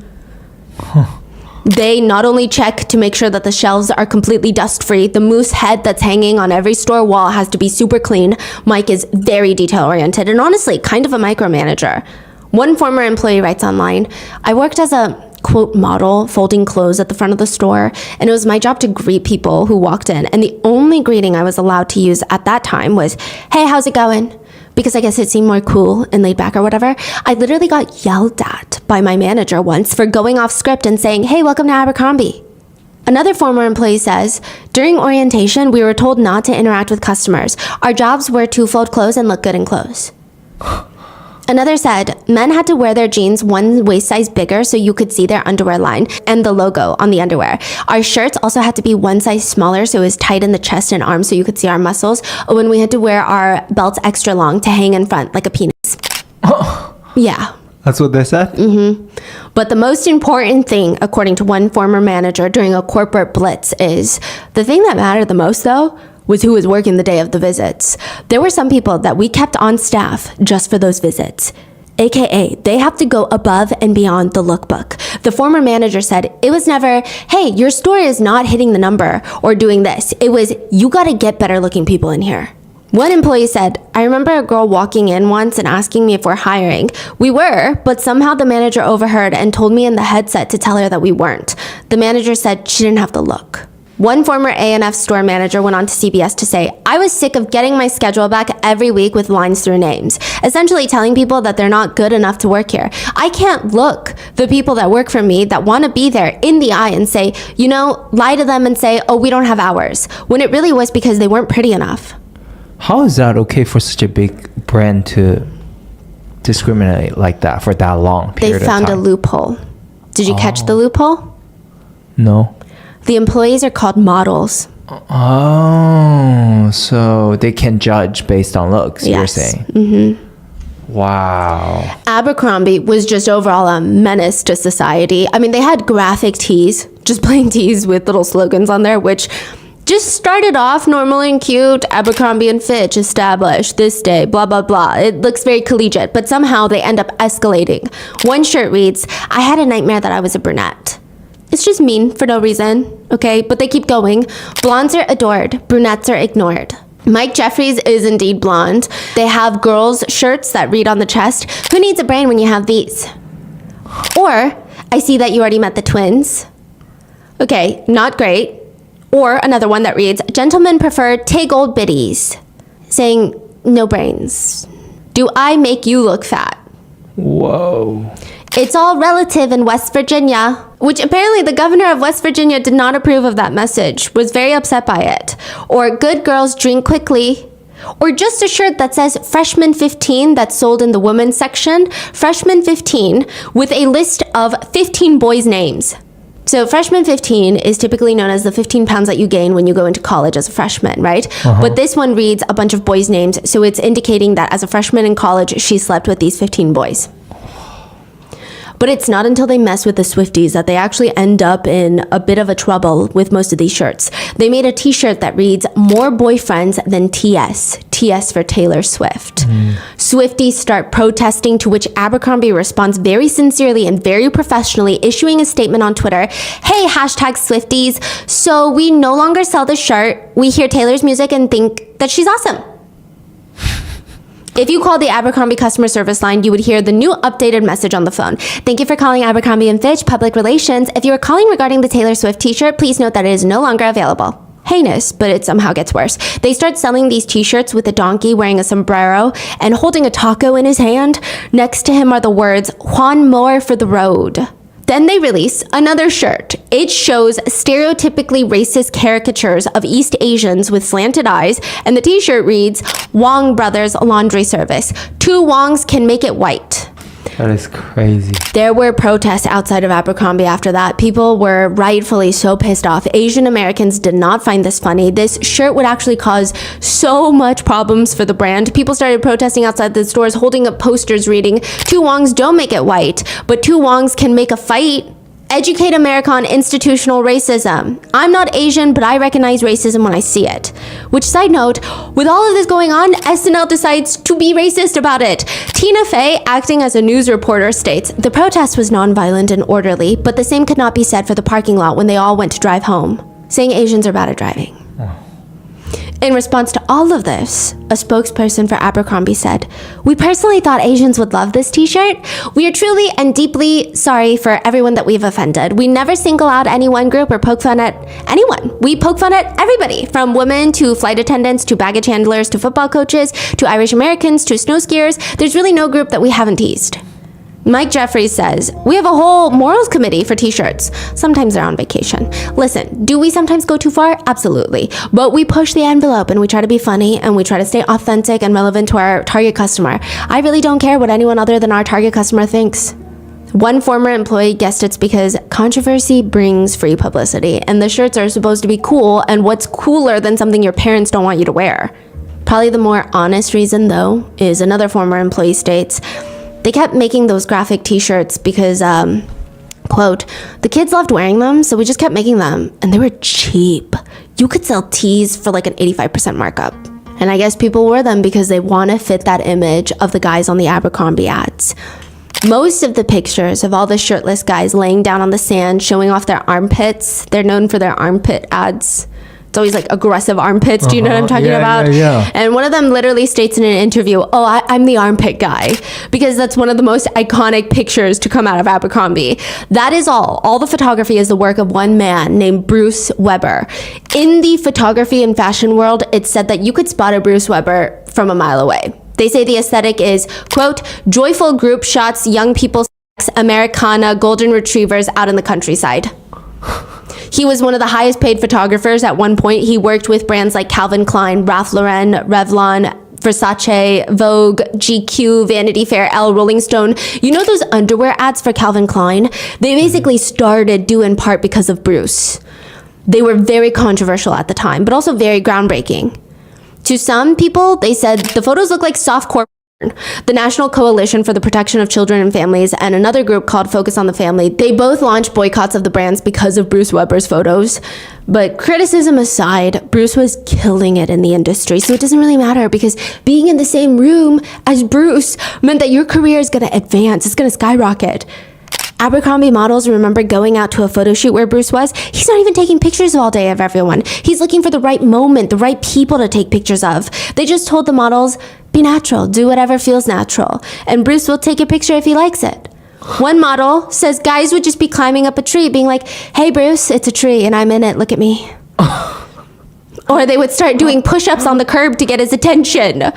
Speaker 1: They not only check to make sure that the shelves are completely dust-free, the moose head that's hanging on every store wall has to be super clean. Mike is very detail-oriented and honestly kind of a micromanager. One former employee writes online, "I worked as a quote model folding clothes at the front of the store, and it was my job to greet people who walked in, and the only greeting I was allowed to use at that time was, 'Hey, how's it going?' Because I guess it seemed more cool and laid back or whatever. I literally got yelled at by my manager once for going off script and saying, 'Hey, welcome to Abercrombie.'" Another former employee says, "During orientation, we were told not to interact with customers. Our jobs were to fold clothes and look good in clothes." Another said, "Men had to wear their jeans one waist size bigger so you could see their underwear line and the logo on the underwear. Our shirts also had to be one size smaller so it was tight in the chest and arms so you could see our muscles. When we had to wear our belts extra long to hang in front like a penis." Yeah.
Speaker 2: That's what they said?
Speaker 1: But the most important thing, according to one former manager during a corporate blitz, is the thing that mattered the most, though, was who was working the day of the visits. There were some people that we kept on staff just for those visits. AKA, they have to go above and beyond the lookbook. The former manager said, it was never, "Hey, your store is not hitting the number," or doing this. It was, "You gotta get better looking people in here." One employee said, "I remember a girl walking in once and asking me if we're hiring. We were, but somehow the manager overheard and told me in the headset to tell her that we weren't. The manager said she didn't have the look." One former A&F store manager went on to CBS to say, "I was sick of getting my schedule back every week with lines through names, essentially telling people that they're not good enough to work here. I can't look the people that work for me that want to be there in the eye and say, lie to them and say, 'Oh, we don't have hours,' when it really was because they weren't pretty enough."
Speaker 2: How is that okay for such a big brand to discriminate like that for that long period
Speaker 1: They found
Speaker 2: of
Speaker 1: a
Speaker 2: time?
Speaker 1: loophole. Did you catch the loophole?
Speaker 2: No.
Speaker 1: The employees are called models.
Speaker 2: Oh, so they can judge based on looks, you're
Speaker 1: Yes.
Speaker 2: saying? Wow.
Speaker 1: Abercrombie was just overall a menace to society. I mean, they had graphic tees, just plain tees with little slogans on there, which just started off normal and cute. Abercrombie and Fitch established this day, blah, blah, blah. It looks very collegiate, but somehow they end up escalating. One shirt reads, "I had a nightmare that I was a brunette." It's just mean for no reason, okay? But they keep going. Blondes are adored, brunettes are ignored. Mike Jeffries is indeed blonde. They have girls' shirts that read on the chest, "Who needs a brain when you have these?" Or, "I see that you already met the twins." Okay, not great. Or another one that reads, gentlemen prefer take old biddies, saying no brains. Do I make you look fat?
Speaker 2: Whoa.
Speaker 1: It's all relative in West Virginia, which apparently the governor of West Virginia did not approve of that message, was very upset by it. Or good girls drink quickly. Or just a shirt that says freshman 15 that's sold in the women's section, freshman 15, with a list of 15 boys' names. So freshman 15 is typically known as the 15 pounds that you gain when you go into college as a freshman, right? But this one reads a bunch of boys' names, so it's indicating that as a freshman in college, she slept with these 15 boys. But it's not until they mess with the Swifties that they actually end up in a bit of a trouble with most of these shirts. They made a t-shirt that reads, more boyfriends than TS. TS for Taylor Swift. Swifties start protesting, to which Abercrombie responds very sincerely and very professionally, issuing a statement on Twitter. Hey, hashtag Swifties. So we no longer sell the shirt. We hear Taylor's music and think that she's awesome. If you called the Abercrombie customer service line, you would hear the new updated message on the phone. Thank you for calling Abercrombie & Fitch Public Relations. If you are calling regarding the Taylor Swift t-shirt, please note that it is no longer available. Heinous, but it somehow gets worse. They start selling these t-shirts with a donkey wearing a sombrero and holding a taco in his hand. Next to him are the words, Juan Moore for the road. Then they release another shirt. It shows stereotypically racist caricatures of East Asians with slanted eyes, and the t-shirt reads, Wong Brothers Laundry Service. 2 Wongs can make it white.
Speaker 2: That is crazy.
Speaker 1: There were protests outside of Abercrombie after that. People were rightfully so pissed off. Asian Americans did not find this funny. This shirt would actually cause so much problems for the brand. People started protesting outside the stores, holding up posters reading, 2 Wongs don't make it white, but 2 Wongs can make a fight. Educate America on institutional racism. I'm not Asian, but I recognize racism when I see it. Which, side note, with all of this going on, SNL decides to be racist about it. Tina Fey, acting as a news reporter, states, the protest was nonviolent and orderly, but the same could not be said for the parking lot when they all went to drive home, saying Asians are bad at driving. In response to all of this, a spokesperson for Abercrombie said, we personally thought Asians would love this t-shirt. We are truly and deeply sorry for everyone that we've offended. We never single out any one group or poke fun at anyone. We poke fun at everybody, from women to flight attendants to baggage handlers to football coaches to Irish Americans to snow skiers. There's really no group that we haven't teased. Mike Jeffries says, we have a whole morals committee for t-shirts. Sometimes they're on vacation. Listen, do we sometimes go too far? Absolutely. But we push the envelope and we try to be funny and we try to stay authentic and relevant to our target customer. I really don't care what anyone other than our target customer thinks. One former employee guessed it's because controversy brings free publicity and the shirts are supposed to be cool, and what's cooler than something your parents don't want you to wear? Probably the more honest reason, though, is another former employee states, they kept making those graphic t-shirts because, quote, the kids loved wearing them, so we just kept making them, and they were cheap. You could sell tees for like an 85% markup. And I guess people wear them because they want to fit that image of the guys on the Abercrombie ads. Most of the pictures of all the shirtless guys laying down on the sand, showing off their armpits, they're known for their armpit ads. It's always like aggressive armpits. Do you know what I'm talking about?
Speaker 2: Yeah.
Speaker 1: And one of them literally states in an interview, I'm the armpit guy, because that's one of the most iconic pictures to come out of Abercrombie. That is all. All the photography is the work of one man named Bruce Weber. In the photography and fashion world, it's said that you could spot a Bruce Weber from a mile away. They say the aesthetic is, quote, joyful group shots, young people, sex, Americana, golden retrievers out in the countryside. He was one of the highest paid photographers at one point. He worked with brands like Calvin Klein, Ralph Lauren, Revlon, Versace, Vogue, GQ, Vanity Fair, Elle, Rolling Stone. You know those underwear ads for Calvin Klein? They basically started due in part because of Bruce. They were very controversial at the time, but also very groundbreaking. To some people, they said the photos look like softcore. The National Coalition for the Protection of Children and Families and another group called Focus on the Family, they both launched boycotts of the brands because of Bruce Weber's photos. But criticism aside, Bruce was killing it in the industry, so it doesn't really matter, because being in the same room as Bruce meant that your career is going to advance, it's going to skyrocket. Abercrombie models remember going out to a photo shoot where Bruce was. He's not even taking pictures all day of everyone. He's looking for the right moment, the right people to take pictures of. They just told the models, be natural, do whatever feels natural, and Bruce will take a picture if he likes it. One model says guys would just be climbing up a tree being like, hey, Bruce, it's a tree and I'm in it. Look at me. Or they would start doing push-ups on the curb to get his attention.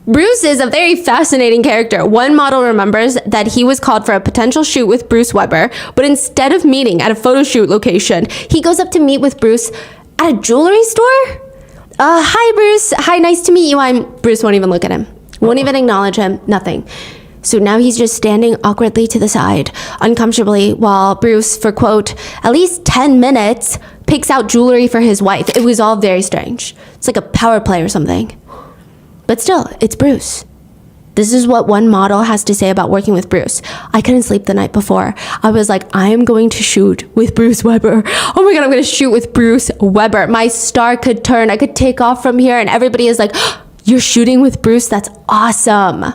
Speaker 1: Bruce is a very fascinating character. One model remembers that he was called for a potential shoot with Bruce Weber, but instead of meeting at a photo shoot location, he goes up to meet with Bruce at a jewelry store? Hi, Bruce. Hi, nice to meet you. Bruce won't even look at him. Won't even acknowledge him. Nothing. So now he's just standing awkwardly to the side, uncomfortably, while Bruce, for quote, at least 10 minutes, picks out jewelry for his wife. It was all very strange. It's like a power play or something. But still, it's Bruce. This is what one model has to say about working with Bruce. I couldn't sleep the night before. I was like, I am going to shoot with Bruce Weber. Oh my God, I'm going to shoot with Bruce Weber. My star could turn. I could take off from here. And everybody is like, you're shooting with Bruce? That's awesome.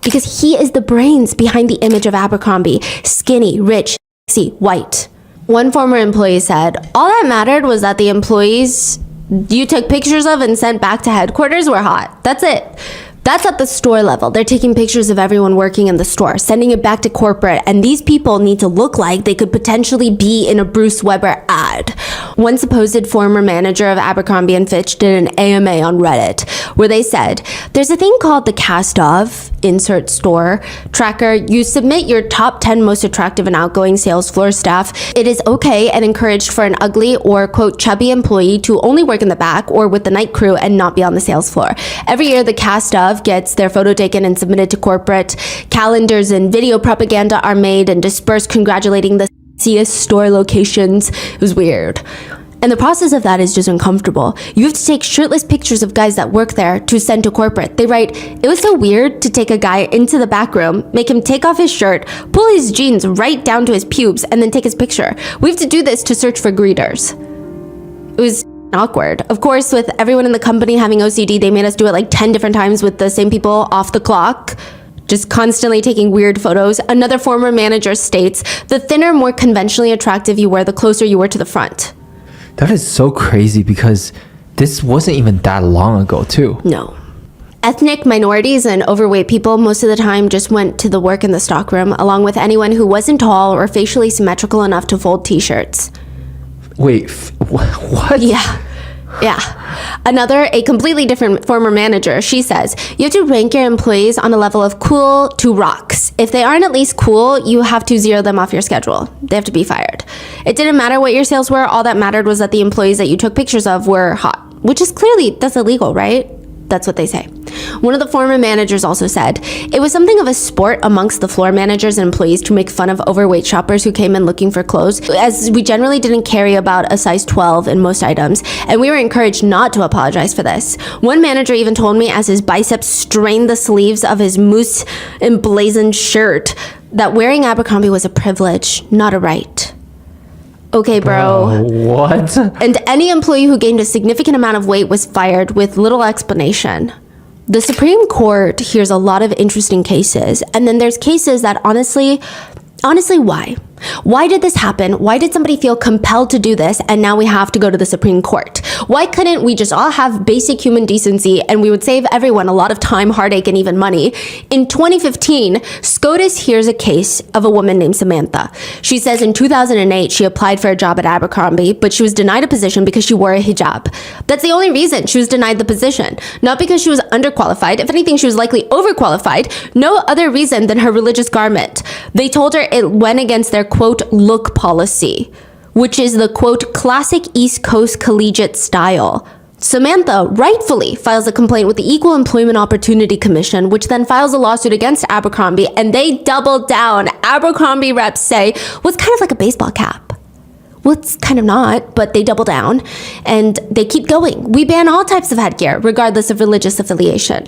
Speaker 1: Because he is the brains behind the image of Abercrombie. Skinny, rich, sexy, white. One former employee said, all that mattered was that the employees you took pictures of and sent back to headquarters were hot. That's it. That's at the store level. They're taking pictures of everyone working in the store, sending it back to corporate, and these people need to look like they could potentially be in a Bruce Weber ad. One supposed former manager of Abercrombie and Fitch did an AMA on Reddit where they said, there's a thing called the cast of, insert store, tracker. You submit your top 10 most attractive and outgoing sales floor staff. It is okay and encouraged for an ugly or, quote, chubby employee to only work in the back or with the night crew and not be on the sales floor. Every year, the cast of gets their photo taken and submitted to corporate. Calendars and video propaganda are made and dispersed congratulating the sexiest store locations. It was weird. And the process of that is just uncomfortable. You have to take shirtless pictures of guys that work there to send to corporate. They write, it was so weird to take a guy into the back room, make him take off his shirt, pull his jeans right down to his pubes, and then take his picture. We have to do this to search for greeters. It was awkward. Of course, with everyone in the company having OCD, they made us do it like 10 different times with the same people off the clock, just constantly taking weird photos. Another former manager states, the thinner, more conventionally attractive you were, the closer you were to the front.
Speaker 2: That is so crazy because this wasn't even that long ago, too.
Speaker 1: No. Ethnic minorities and overweight people most of the time just went to the work in the stockroom, along with anyone who wasn't tall or facially symmetrical enough to fold t-shirts.
Speaker 2: Wait, what?
Speaker 1: Yeah. Another, a completely different former manager, she says, you have to rank your employees on a level of cool to rocks. If they aren't at least cool, you have to zero them off your schedule. They have to be fired. It didn't matter what your sales were. All that mattered was that the employees that you took pictures of were hot, which is clearly, that's illegal, right? That's what they say. One of the former managers also said, it was something of a sport amongst the floor managers and employees to make fun of overweight shoppers who came in looking for clothes, as we generally didn't carry about a size 12 in most items, and we were encouraged not to apologize for this. One manager even told me as his biceps strained the sleeves of his moose emblazoned shirt that wearing Abercrombie was a privilege, not a right. Okay, bro.
Speaker 2: What?
Speaker 1: And any employee who gained a significant amount of weight was fired with little explanation. The Supreme Court hears a lot of interesting cases, and then there's cases that honestly, why? Why did this happen? Why did somebody feel compelled to do this, and now we have to go to the Supreme Court? Why couldn't we just all have basic human decency and we would save everyone a lot of time, heartache, and even money? In 2015, SCOTUS hears a case of a woman named Samantha. She says in 2008, she applied for a job at Abercrombie, but she was denied a position because she wore a hijab. That's the only reason she was denied the position. Not because she was underqualified. If anything, she was likely overqualified. No other reason than her religious garment. They told her it went against their quote, look policy, which is the quote, classic East Coast collegiate style. Samantha rightfully files a complaint with the Equal Employment Opportunity Commission, which then files a lawsuit against Abercrombie, and they double down. Abercrombie reps say, well, it's kind of like a baseball cap. Well, it's kind of not, but they double down, and they keep going. We ban all types of headgear, regardless of religious affiliation.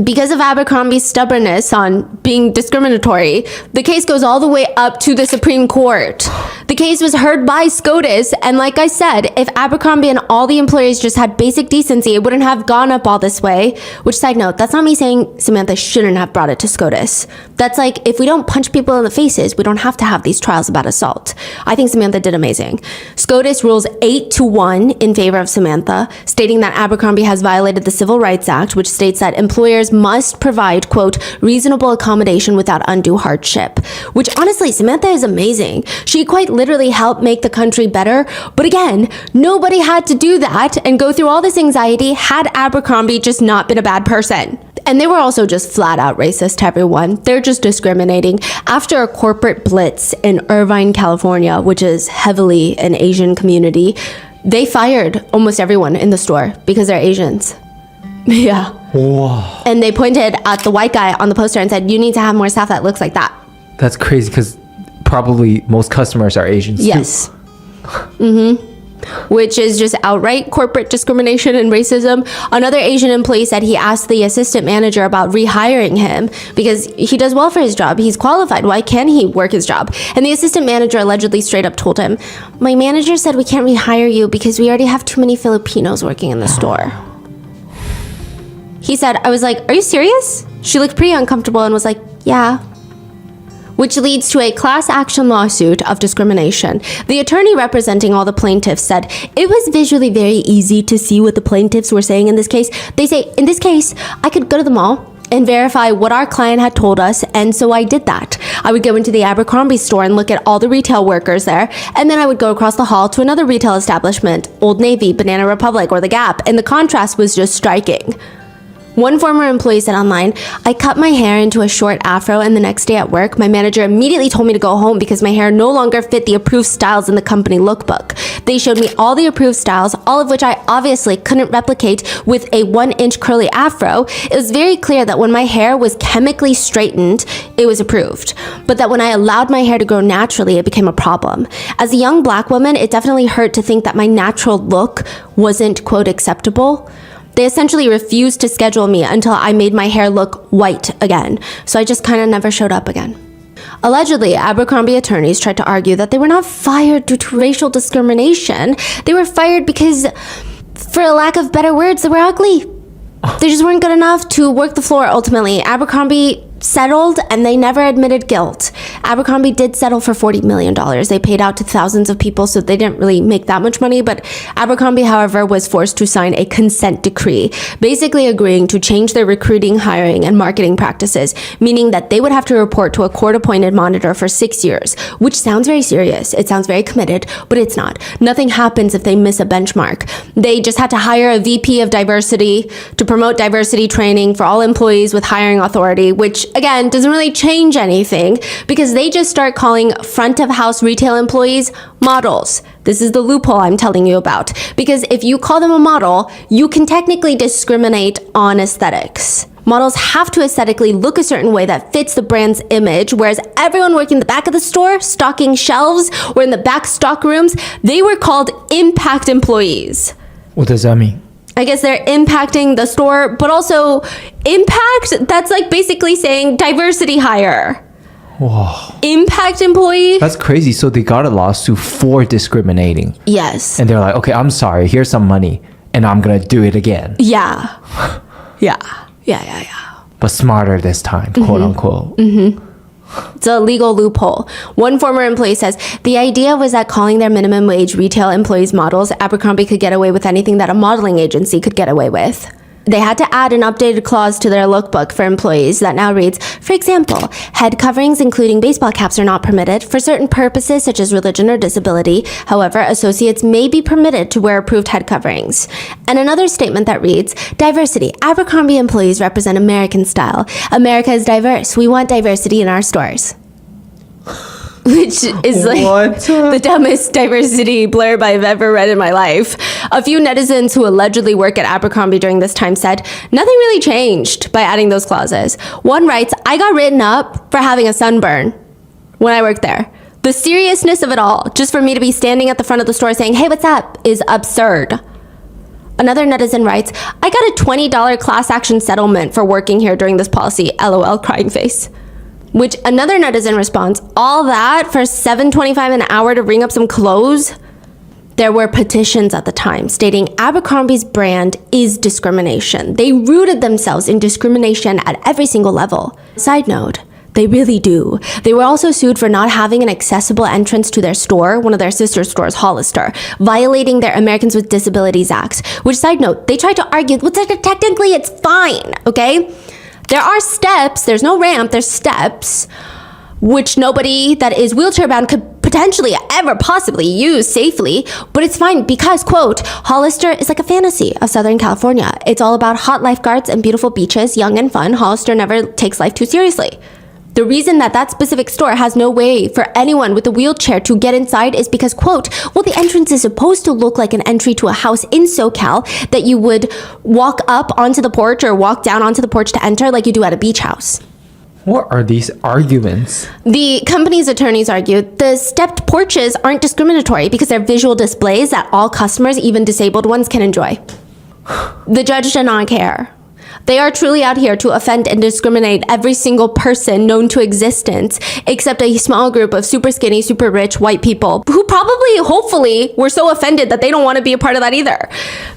Speaker 1: Because of Abercrombie's stubbornness on being discriminatory, the case goes all the way up to the Supreme Court. The case was heard by SCOTUS, and like I said, if Abercrombie and all the employees just had basic decency, it wouldn't have gone up all this way. Which, side note, that's not me saying Samantha shouldn't have brought it to SCOTUS. That's like, if we don't punch people in the faces, we don't have to have these trials about assault. I think Samantha did amazing. SCOTUS rules 8-1 in favor of Samantha, stating that Abercrombie has violated the Civil Rights Act, which states that employers employers must provide, quote, reasonable accommodation without undue hardship. Which honestly, Samantha is amazing. She quite literally helped make the country better. But again, nobody had to do that and go through all this anxiety had Abercrombie just not been a bad person. And they were also just flat out racist to everyone. They're just discriminating. After a corporate blitz in Irvine, California, which is heavily an Asian community, they fired almost everyone in the store because they're Asians. Yeah.
Speaker 2: Wow.
Speaker 1: And they pointed at the white guy on the poster and said, you need to have more staff that looks like that.
Speaker 2: That's crazy because probably most customers are Asians
Speaker 1: Yes.
Speaker 2: too.
Speaker 1: Which is just outright corporate discrimination and racism. Another Asian employee said he asked the assistant manager about rehiring him because he does well for his job. He's qualified. Why can't he work his job? And the assistant manager allegedly straight up told him, my manager said we can't rehire you because we already have too many Filipinos working in the store. He said, I was like, are you serious? She looked pretty uncomfortable and was like, yeah. Which leads to a class action lawsuit of discrimination. The attorney representing all the plaintiffs said it was visually very easy to see what the plaintiffs were saying in this case. They say, in this case, I could go to the mall and verify what our client had told us, and so I did that. I would go into the Abercrombie store and look at all the retail workers there, and then I would go across the hall to another retail establishment, Old Navy, Banana Republic, or The Gap, and the contrast was just striking. One former employee said online, I cut my hair into a short afro and the next day at work, my manager immediately told me to go home because my hair no longer fit the approved styles in the company lookbook. They showed me all the approved styles, all of which I obviously couldn't replicate with a 1-inch curly afro. It was very clear that when my hair was chemically straightened, it was approved. But that when I allowed my hair to grow naturally, it became a problem. As a young black woman, it definitely hurt to think that my natural look wasn't, quote, acceptable. They essentially refused to schedule me until I made my hair look white again, so I just kind of never showed up again. Allegedly, Abercrombie attorneys tried to argue that they were not fired due to racial discrimination. They were fired because, for a lack of better words, they were ugly. They just weren't good enough to work the floor ultimately. Abercrombie settled and they never admitted guilt. Abercrombie did settle for $40 million. They paid out to thousands of people, so they didn't really make that much money. But Abercrombie, however, was forced to sign a consent decree, basically agreeing to change their recruiting, hiring, and marketing practices, meaning that they would have to report to a court-appointed monitor for 6 years, which sounds very serious. It sounds very committed, but it's not. Nothing happens if they miss a benchmark. They just had to hire a VP of diversity to promote diversity training for all employees with hiring authority, which again, doesn't really change anything because they just start calling front of house retail employees models. This is the loophole I'm telling you about. Because if you call them a model, you can technically discriminate on aesthetics. Models have to aesthetically look a certain way that fits the brand's image, whereas everyone working in the back of the store, stocking shelves, or in the back stock rooms, they were called impact employees.
Speaker 2: What does that mean?
Speaker 1: I guess they're impacting the store, but also impact, that's like basically saying diversity hire.
Speaker 2: Whoa.
Speaker 1: Impact employee?
Speaker 2: That's crazy. So they got a lawsuit for discriminating.
Speaker 1: Yes.
Speaker 2: And they're like, okay, I'm sorry. Here's some money. And I'm going to do it again.
Speaker 1: Yeah. Yeah.
Speaker 2: But smarter this time, quote unquote.
Speaker 1: It's a legal loophole. One former employee says, the idea was that calling their minimum wage retail employees models, Abercrombie could get away with anything that a modeling agency could get away with. They had to add an updated clause to their lookbook for employees that now reads, for example, head coverings including baseball caps are not permitted for certain purposes such as religion or disability. However, associates may be permitted to wear approved head coverings. And another statement that reads, diversity. Abercrombie employees represent American style. America is diverse. We want diversity in our stores. Which is like the dumbest diversity blurb I've ever read in my life. A few netizens who allegedly work at Abercrombie during this time said, nothing really changed by adding those clauses. One writes, I got written up for having a sunburn when I worked there. The seriousness of it all, just for me to be standing at the front of the store saying, hey, what's up, is absurd. Another netizen writes, I got a $20 class action settlement for working here during this policy, LOL, crying face. Which another netizen responds, all that for $7.25 an hour to ring up some clothes? There were petitions at the time stating Abercrombie's brand is discrimination. They rooted themselves in discrimination at every single level. Side note, they really do. They were also sued for not having an accessible entrance to their store, one of their sister stores, Hollister, violating their Americans with Disabilities Act. Which, side note, they tried to argue, well, technically it's fine, okay? There are steps. There's no ramp. There's steps, which nobody that is wheelchair bound could potentially ever possibly use safely, but it's fine because, quote, Hollister is like a fantasy of Southern California. It's all about hot lifeguards and beautiful beaches, young and fun. Hollister never takes life too seriously. The reason that that specific store has no way for anyone with a wheelchair to get inside is because, quote, well, the entrance is supposed to look like an entry to a house in SoCal that you would walk up onto the porch or walk down onto the porch to enter like you do at a beach house.
Speaker 2: What are these arguments?
Speaker 1: The company's attorneys argued the stepped porches aren't discriminatory because they're visual displays that all customers, even disabled ones, can enjoy. The judge did not care. They are truly out here to offend and discriminate every single person known to existence, except a small group of super skinny, super rich white people who probably, hopefully, were so offended that they don't want to be a part of that either.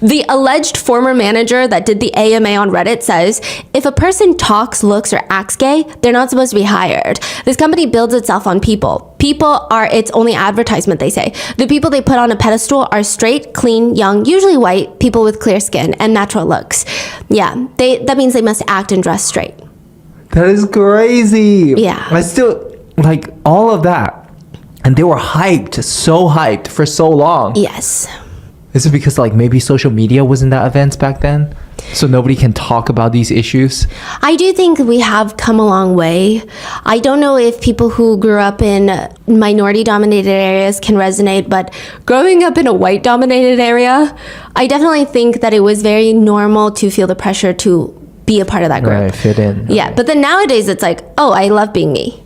Speaker 1: The alleged former manager that did the AMA on Reddit says, if a person talks, looks, or acts gay, they're not supposed to be hired. This company builds itself on people. People are its only advertisement, they say. The people they put on a pedestal are straight, clean, young, usually white, people with clear skin and natural looks. Yeah, that means they must act and dress straight.
Speaker 2: That is crazy.
Speaker 1: Yeah.
Speaker 2: I still, like, all of that. And they were hyped, so hyped for so long.
Speaker 1: Yes.
Speaker 2: Is it because, like, maybe social media wasn't that advanced back then? So nobody can talk about these issues?
Speaker 1: I do think we have come a long way. I don't know if people who grew up in minority-dominated areas can resonate, but growing up in a white-dominated area, I definitely think that it was very normal to feel the pressure to be a part of that group.
Speaker 2: Right, fit in.
Speaker 1: Yeah,
Speaker 2: Okay.
Speaker 1: but then nowadays it's like, oh, I love being me.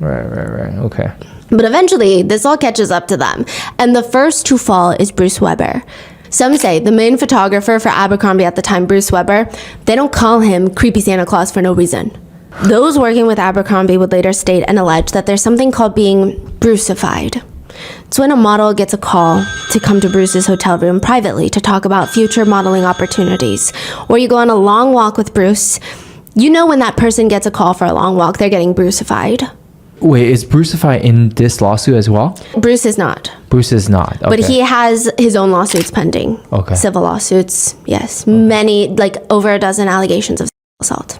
Speaker 2: Right. Okay.
Speaker 1: But eventually, this all catches up to them. And the first to fall is Bruce Weber. Some say the main photographer for Abercrombie at the time, Bruce Weber, they don't call him Creepy Santa Claus for no reason. Those working with Abercrombie would later state and allege that there's something called being Bruceified. It's when a model gets a call to come to Bruce's hotel room privately to talk about future modeling opportunities. Or you go on a long walk with Bruce. You know when that person gets a call for a long walk, they're getting Bruceified.
Speaker 2: Wait, is Bruceified in this lawsuit as well?
Speaker 1: Bruce is not.
Speaker 2: Bruce is not. Okay.
Speaker 1: But he has his own lawsuits pending.
Speaker 2: Okay.
Speaker 1: Civil lawsuits, yes. Many, like over a dozen allegations of assault.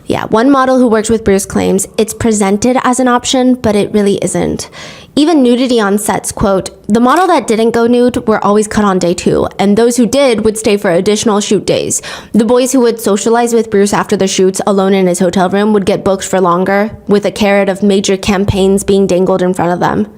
Speaker 1: Yeah, one model who worked with Bruce claims it's presented as an option, but it really isn't. Even nudity on sets, quote, the model that didn't go nude were always cut on day 2, and those who did would stay for additional shoot days. The boys who would socialize with Bruce after the shoots alone in his hotel room would get booked for longer, with a carrot of major campaigns being dangled in front of them.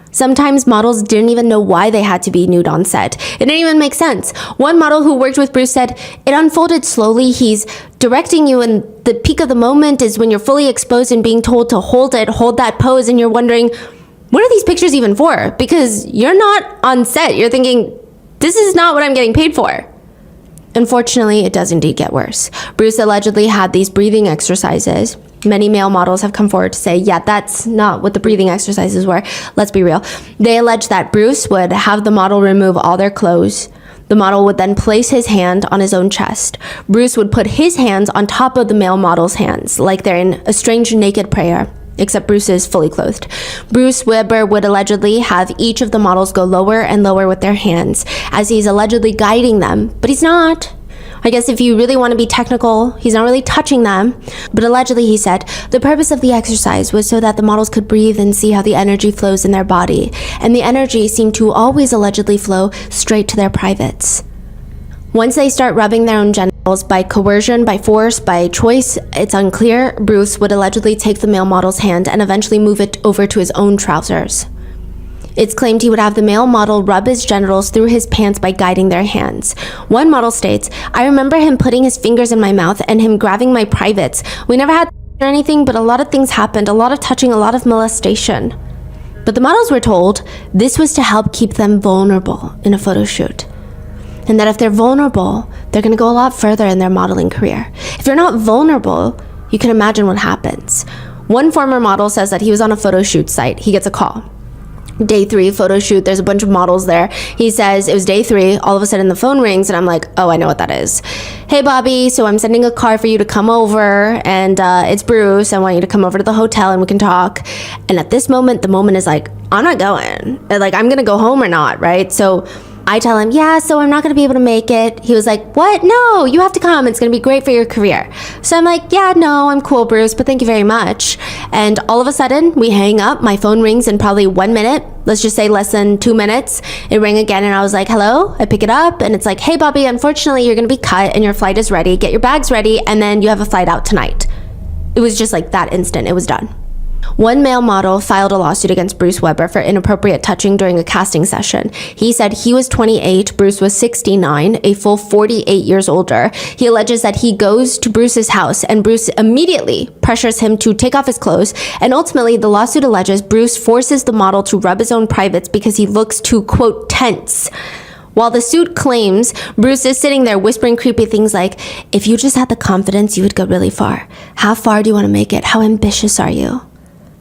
Speaker 1: Sometimes models didn't even know why they had to be nude on set. It didn't even make sense. One model who worked with Bruce said, it unfolded slowly. He's directing you, and the peak of the moment is when you're fully exposed and being told to hold that pose, and you're wondering, what are these pictures even for? Because you're not on set. You're thinking, this is not what I'm getting paid for. Unfortunately, it does indeed get worse. Bruce allegedly had these breathing exercises. Many male models have come forward to say, yeah, that's not what the breathing exercises were. Let's be real. They allege that Bruce would have the model remove all their clothes. The model would then place his hand on his own chest. Bruce would put his hands on top of the male model's hands, like they're in a strange naked prayer, except Bruce is fully clothed. Bruce Weber would allegedly have each of the models go lower and lower with their hands, as he's allegedly guiding them, but he's not. I guess if you really want to be technical, he's not really touching them. But allegedly, he said, the purpose of the exercise was so that the models could breathe and see how the energy flows in their body. And the energy seemed to always allegedly flow straight to their privates. Once they start rubbing their own genitals by coercion, by force, by choice, it's unclear, Bruce would allegedly take the male model's hand and eventually move it over to his own trousers. It's claimed he would have the male model rub his genitals through his pants by guiding their hands. One model states, I remember him putting his fingers in my mouth and him grabbing my privates. We never had or anything, but a lot of things happened, a lot of touching, a lot of molestation. But the models were told this was to help keep them vulnerable in a photo shoot. And that if they're vulnerable, they're going to go a lot further in their modeling career. If you're not vulnerable, you can imagine what happens. One former model says that he was on a photo shoot site. He gets a call. Day 3 photo shoot, there's a bunch of models there. He says it was day 3, all of a sudden the phone rings and I'm like, oh, I know what that is. Hey Bobby, so I'm sending a car for you to come over, and it's Bruce. I want you to come over to the hotel and we can talk. And at this moment, the moment is like, I'm not going. Like, I'm gonna go home or not, right? So I tell him, yeah, so I'm not going to be able to make it. He was like, what? No, you have to come. It's going to be great for your career. So I'm like, yeah, no, I'm cool, Bruce, but thank you very much. And all of a sudden, we hang up. My phone rings in probably 1 minute. Let's just say less than 2 minutes. It rang again, and I was like, hello? I pick it up, and it's like, hey, Bobby, unfortunately, you're going to be cut, and your flight is ready. Get your bags ready, and then you have a flight out tonight. It was just like that instant. It was done. One male model filed a lawsuit against Bruce Weber for inappropriate touching during a casting session. He said he was 28, Bruce was 69, a full 48 years older. He alleges that he goes to Bruce's house and Bruce immediately pressures him to take off his clothes. And ultimately, the lawsuit alleges Bruce forces the model to rub his own privates because he looks too, quote, tense. While the suit claims Bruce is sitting there whispering creepy things like, if you just had the confidence, you would go really far. How far do you want to make it? How ambitious are you?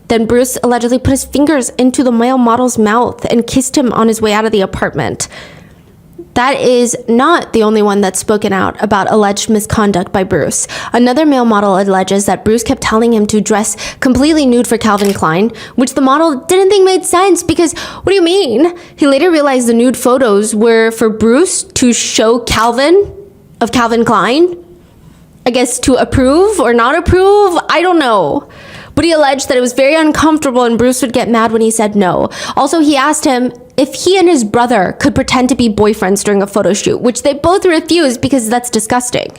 Speaker 1: Then Bruce allegedly put his fingers into the male model's mouth and kissed him on his way out of the apartment. That is not the only one that's spoken out about alleged misconduct by Bruce. Another male model alleges that Bruce kept telling him to dress completely nude for Calvin Klein, which the model didn't think made sense because, what do you mean? He later realized the nude photos were for Bruce to show Calvin of Calvin Klein. I guess to approve or not approve, I don't know. But he alleged that it was very uncomfortable and Bruce would get mad when he said no. Also, he asked him if he and his brother could pretend to be boyfriends during a photo shoot, which they both refused because that's disgusting.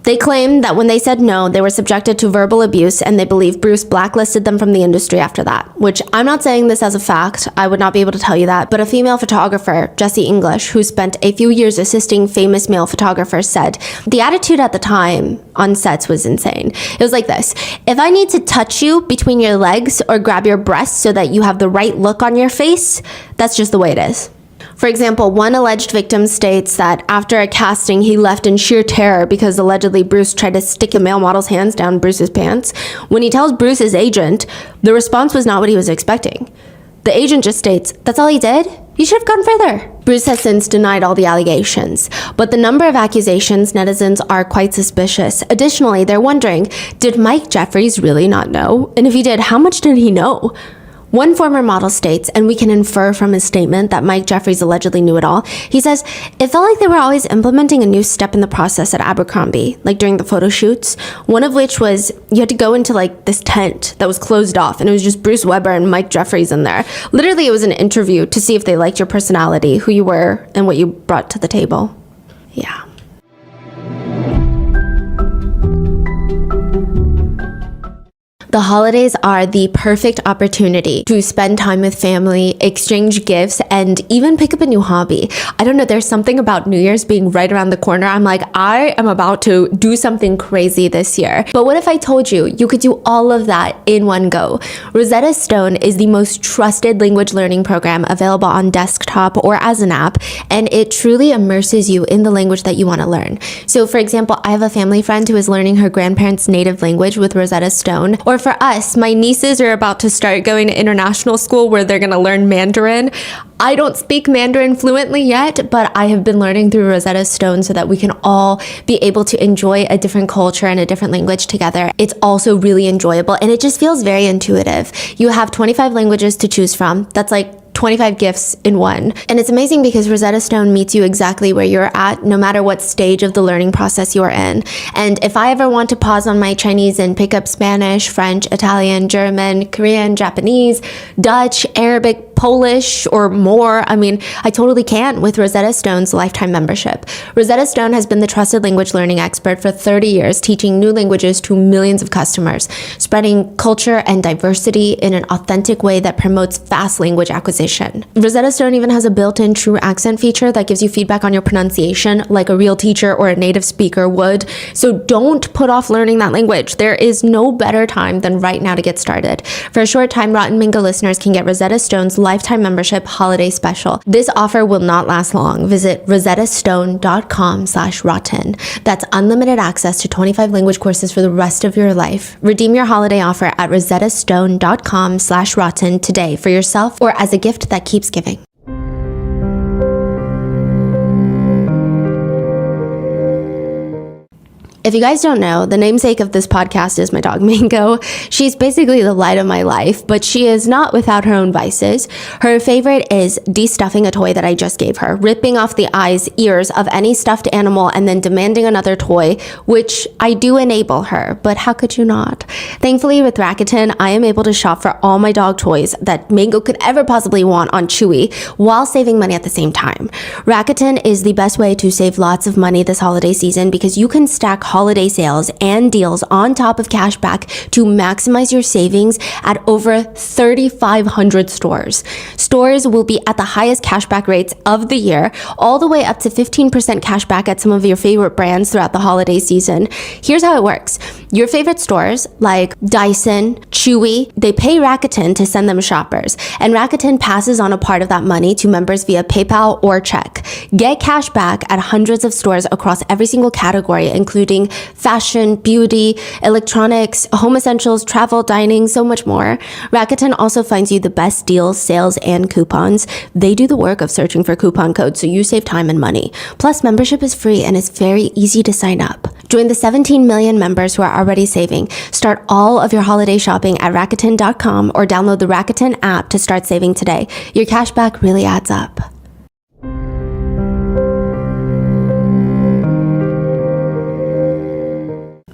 Speaker 1: They claim that when they said no, they were subjected to verbal abuse, and they believe Bruce blacklisted them from the industry after that, which I'm not saying this as a fact. I would not be able to tell you that, but a female photographer, Jessie English, who spent a few years assisting famous male photographers, said, the attitude at the time on sets was insane. It was like this: if I need to touch you between your legs or grab your breasts so that you have the right look on your face, that's just the way it is. For example, one alleged victim states that after a casting, he left in sheer terror because allegedly Bruce tried to stick the male model's hands down Bruce's pants. When he tells Bruce's agent, the response was not what he was expecting. The agent just states, that's all he did? You should have gone further. Bruce has since denied all the allegations, but the number of accusations netizens are quite suspicious. Additionally, they're wondering, did Mike Jeffries really not know? And if he did, how much did he know? One former model states, and we can infer from his statement that Mike Jeffries allegedly knew it all. He says, it felt like they were always implementing a new step in the process at Abercrombie, like during the photo shoots. One of which was you had to go into like this tent that was closed off, and it was just Bruce Weber and Mike Jeffries in there. Literally, it was an interview to see if they liked your personality, who you were, and what you brought to the table. Yeah. The holidays are the perfect opportunity to spend time with family, exchange gifts, and even pick up a new hobby. I don't know, there's something about New Year's being right around the corner. I'm like, I am about to do something crazy this year. But what if I told you you could do all of that in one go? Rosetta Stone is the most trusted language learning program available on desktop or as an app, and it truly immerses you in the language that you want to learn. So for example, I have a family friend who is learning her grandparents' native language with Rosetta Stone. Or for us, my nieces are about to start going to international school where they're going to learn Mandarin. I don't speak Mandarin fluently yet, but I have been learning through Rosetta Stone so that we can all be able to enjoy a different culture and a different language together. It's also really enjoyable, and it just feels very intuitive. You have 25 languages to choose from. That's like 25 gifts in one. And it's amazing because Rosetta Stone meets you exactly where you're at, no matter what stage of the learning process you're in. And if I ever want to pause on my Chinese and pick up Spanish, French, Italian, German, Korean, Japanese, Dutch, Arabic, Polish, or more, I mean, I totally can with Rosetta Stone's lifetime membership. Rosetta Stone has been the trusted language learning expert for 30 years, teaching new languages to millions of customers, spreading culture and diversity in an authentic way that promotes fast language acquisition. Rosetta Stone even has a built-in true accent feature that gives you feedback on your pronunciation like a real teacher or a native speaker would. So don't put off learning that language. There is no better time than right now to get started. For a short time, Rotten Mango listeners can get Rosetta Stone's lifetime membership holiday special. This offer will not last long. Visit rosettastone.com/rotten. That's unlimited access to 25 language courses for the rest of your life. Redeem your holiday offer at rosettastone.com/rotten today for yourself or as a gift that keeps giving. If you guys don't know, the namesake of this podcast is my dog, Mango. She's basically the light of my life, but she is not without her own vices. Her favorite is de-stuffing a toy that I just gave her, ripping off the eyes, ears of any stuffed animal, and then demanding another toy, which I do enable her, but how could you not? Thankfully, with Rakuten, I am able to shop for all my dog toys that Mango could ever possibly want on Chewy while saving money at the same time. Rakuten is the best way to save lots of money this holiday season because you can stack holiday sales and deals on top of cashback to maximize your savings at over 3,500 stores. Stores will be at the highest cashback rates of the year, all the way up to 15% cashback at some of your favorite brands throughout the holiday season. Here's how it works. Your favorite stores like Dyson, Chewy, they pay Rakuten to send them shoppers, and Rakuten passes on a part of that money to members via PayPal or check. Get cash back at hundreds of stores across every single category, including fashion, beauty, electronics, home essentials, travel, dining, so much more. Rakuten also finds you the best deals, sales, and coupons. They do the work of searching for coupon codes so you save time and money. Plus, membership is free and it's very easy to sign up. Join the 17 million members who are already saving. Start all of your holiday shopping at Rakuten.com or download the Rakuten app to start saving today. Your cashback really adds up.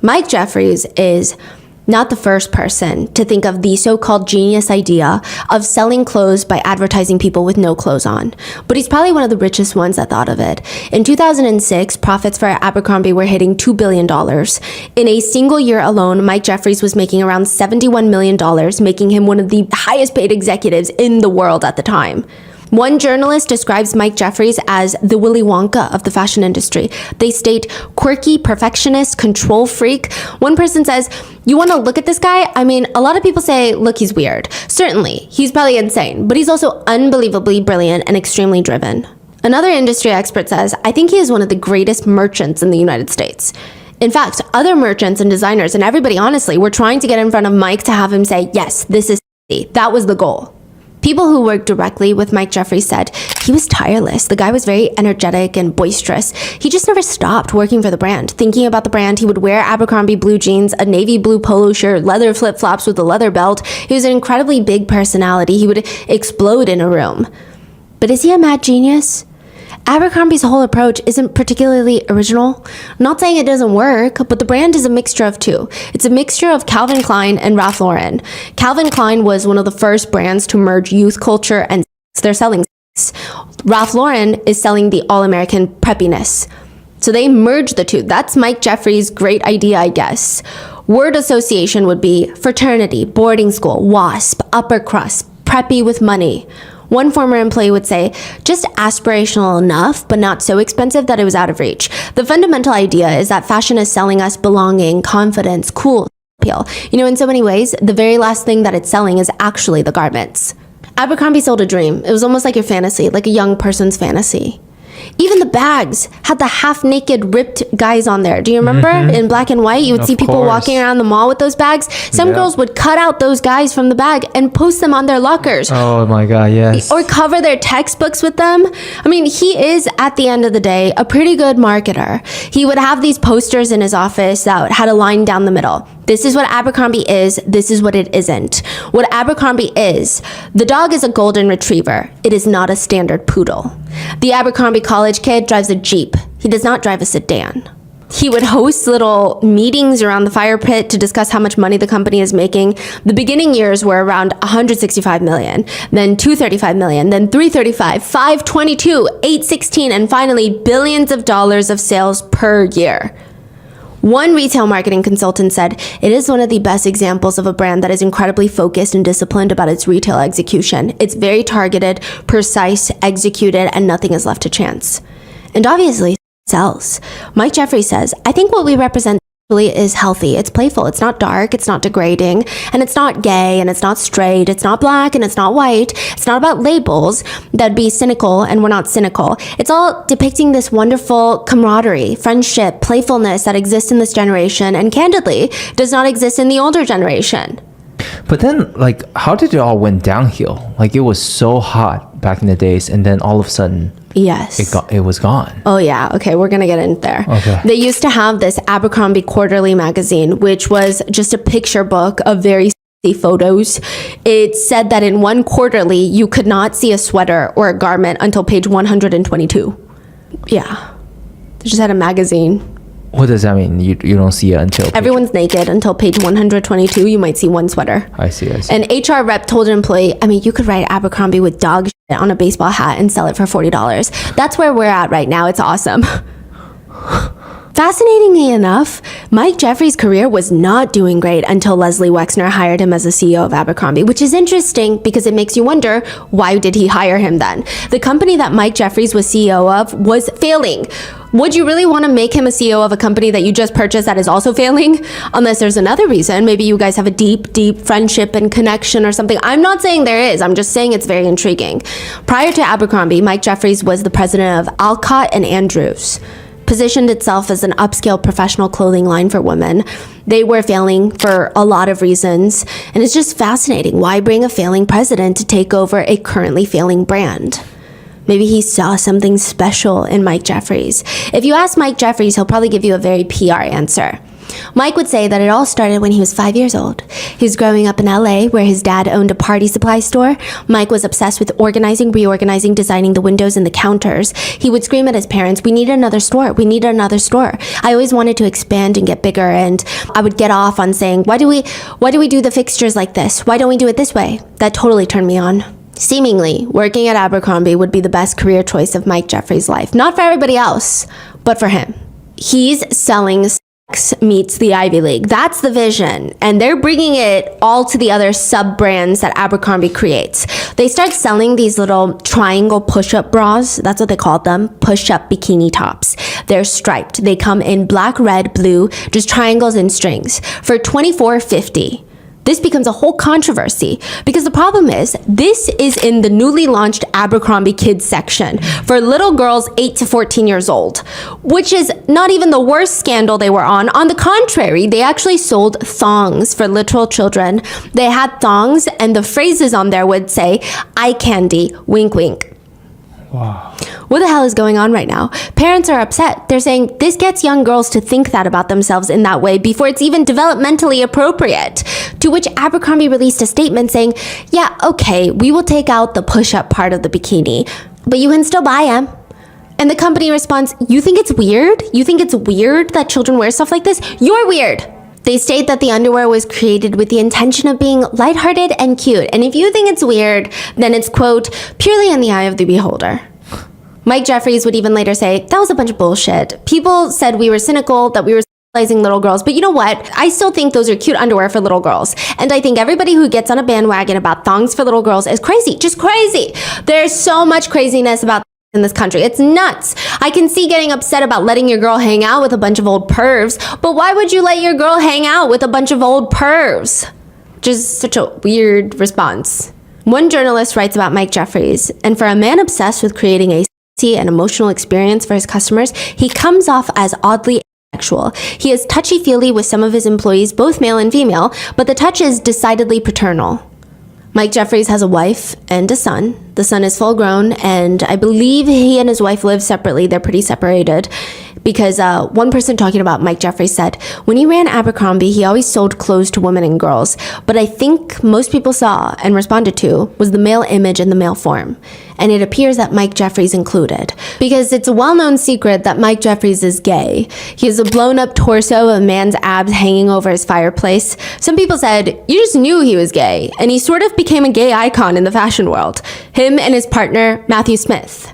Speaker 1: Mike Jeffries is not the first person to think of the so-called genius idea of selling clothes by advertising people with no clothes on, but he's probably one of the richest ones that thought of it. In 2006, profits for Abercrombie were hitting $2 billion. In a single year alone, Mike Jeffries was making around $71 million, making him one of the highest paid executives in the world at the time. One journalist describes Mike Jeffries as the Willy Wonka of the fashion industry. They state, quirky, perfectionist, control freak. One person says, you want to look at this guy? I mean, a lot of people say, look, he's weird. Certainly, he's probably insane, but he's also unbelievably brilliant and extremely driven. Another industry expert says, I think he is one of the greatest merchants in the United States. In fact, other merchants and designers and everybody, honestly, were trying to get in front of Mike to have him say, yes, this is sexy. That was the goal. People who worked directly with Mike Jeffries said he was tireless. The guy was very energetic and boisterous. He just never stopped working for the brand. Thinking about the brand, he would wear Abercrombie blue jeans, a navy blue polo shirt, leather flip-flops with a leather belt. He was an incredibly big personality. He would explode in a room. But is he a mad genius? Abercrombie's whole approach isn't particularly original. I'm not saying it doesn't work, but the brand is a mixture of two. It's a mixture of Calvin Klein and Ralph Lauren. Calvin Klein was one of the first brands to merge youth culture and sex. They're selling sex. Ralph Lauren is selling the all-American preppiness. So they merged the two. That's Mike Jeffries' great idea, I guess. Word association would be fraternity, boarding school, WASP, upper crust, preppy with money. One former employee would say, just aspirational enough, but not so expensive that it was out of reach. The fundamental idea is that fashion is selling us belonging, confidence, cool appeal. You know, in so many ways, the very last thing that it's selling is actually the garments. Abercrombie sold a dream. It was almost like your fantasy, like a young person's fantasy. Even the bags had the half-naked, ripped guys on there. Do you remember? In black and white, you would see people walking around the mall with those bags. Some girls would cut out those guys from the bag and post them on their lockers.
Speaker 2: Oh my God, yes.
Speaker 1: Or cover their textbooks with them. I mean, he is, at the end of the day, a pretty good marketer. He would have these posters in his office that had a line down the middle. This is what Abercrombie is. This is what it isn't. What Abercrombie is, the dog is a golden retriever. It is not a standard poodle. The Abercrombie college kid drives a Jeep. He does not drive a sedan. He would host little meetings around the fire pit to discuss how much money the company is making. The beginning years were around 165 million, then 235 million, then 335, 522, 816, and finally billions of dollars of sales per year. One retail marketing consultant said, it is one of the best examples of a brand that is incredibly focused and disciplined about its retail execution. It's very targeted, precise, executed, and nothing is left to chance. And obviously, it sells. Mike Jeffries says, I think what we represent is healthy. It's playful. It's not dark. It's not degrading. And it's not gay. And it's not straight. It's not black. And it's not white. It's not about labels that'd be cynical, and we're not cynical. It's all depicting this wonderful camaraderie, friendship, playfulness that exists in this generation and candidly does not exist in the older generation.
Speaker 2: But then, like, how did it all went downhill? Like, it was so hot back in the days, and then all of a sudden,
Speaker 1: Yes.
Speaker 2: it was gone.
Speaker 1: Oh yeah, okay, we're gonna get in there.
Speaker 2: Okay.
Speaker 1: They used to have this Abercrombie Quarterly magazine, which was just a picture book of very sexy photos. It said that in one quarterly, you could not see a sweater or a garment until page 122. Yeah, they just had a magazine.
Speaker 2: What does that mean? You don't see it until
Speaker 1: Everyone's naked until page 122. You might see one sweater.
Speaker 2: I see.
Speaker 1: An HR rep told an employee, I mean, you could write Abercrombie with dog shit on a baseball hat and sell it for $40. That's where we're at right now. It's awesome. Fascinatingly enough, Mike Jeffries' career was not doing great until Leslie Wexner hired him as the CEO of Abercrombie, which is interesting because it makes you wonder, why did he hire him then? The company that Mike Jeffries was CEO of was failing. Would you really want to make him a CEO of a company that you just purchased that is also failing? Unless there's another reason. Maybe you guys have a deep, deep friendship and connection or something. I'm not saying there is. I'm just saying it's very intriguing. Prior to Abercrombie, Mike Jeffries was the president of Alcott and Andrews. Positioned itself as an upscale professional clothing line for women. They were failing for a lot of reasons, and it's just fascinating. Why bring a failing president to take over a currently failing brand? Maybe he saw something special in Mike Jeffries. If you ask Mike Jeffries, he'll probably give you a very PR answer. Mike would say that it all started when he was 5 years old. He was growing up in LA, where his dad owned a party supply store. Mike was obsessed with organizing, reorganizing, designing the windows and the counters. He would scream at his parents, "We need another store. We need another store." I always wanted to expand and get bigger, and I would get off on saying, why do we do the fixtures like this? Why don't we do it this way? That totally turned me on. Seemingly, working at Abercrombie would be the best career choice of Mike Jeffries' life. Not for everybody else, but for him. He's selling meets the Ivy League. That's the vision. And they're bringing it all to the other sub-brands that Abercrombie creates. They start selling these little triangle push-up bras. That's what they called them. Push-up bikini tops. They're striped. They come in black, red, blue, just triangles and strings for $24.50. This becomes a whole controversy because the problem is this is in the newly launched Abercrombie Kids section for little girls 8 to 14 years old, which is not even the worst scandal they were on. On the contrary, they actually sold thongs for literal children. They had thongs and the phrases on there would say, "eye candy, wink, wink."
Speaker 2: Wow.
Speaker 1: What the hell is going on right now? Parents are upset. They're saying this gets young girls to think that about themselves in that way before it's even developmentally appropriate. To which Abercrombie released a statement saying, yeah, okay, we will take out the push-up part of the bikini, but you can still buy them. And the company responds, you think it's weird? You think it's weird that children wear stuff like this? You're weird. They state that the underwear was created with the intention of being lighthearted and cute. And if you think it's weird, then it's, quote, purely in the eye of the beholder. Mike Jeffries would even later say, that was a bunch of bullshit. People said we were cynical, that we were sexualizing little girls. But you know what? I still think those are cute underwear for little girls. And I think everybody who gets on a bandwagon about thongs for little girls is crazy. Just crazy. There's so much craziness about in this country. It's nuts. I can see getting upset about letting your girl hang out with a bunch of old pervs, but why would you let your girl hang out with a bunch of old pervs? Just such a weird response. One journalist writes about Mike Jeffries, and for a man obsessed with creating a sexy and emotional experience for his customers, he comes off as oddly sexual. He is touchy-feely with some of his employees, both male and female, but the touch is decidedly paternal. Mike Jeffries has a wife and a son. The son is full grown, and I believe he and his wife live separately. They're pretty separated because one person talking about Mike Jeffries said, when he ran Abercrombie, he always sold clothes to women and girls. But I think most people saw and responded to was the male image in the male form. And it appears that Mike Jeffries included, because it's a well-known secret that Mike Jeffries is gay. He has a blown-up torso of a man's abs hanging over his fireplace. Some people said, you just knew he was gay, and he sort of became a gay icon in the fashion world. Him and his partner, Matthew Smith.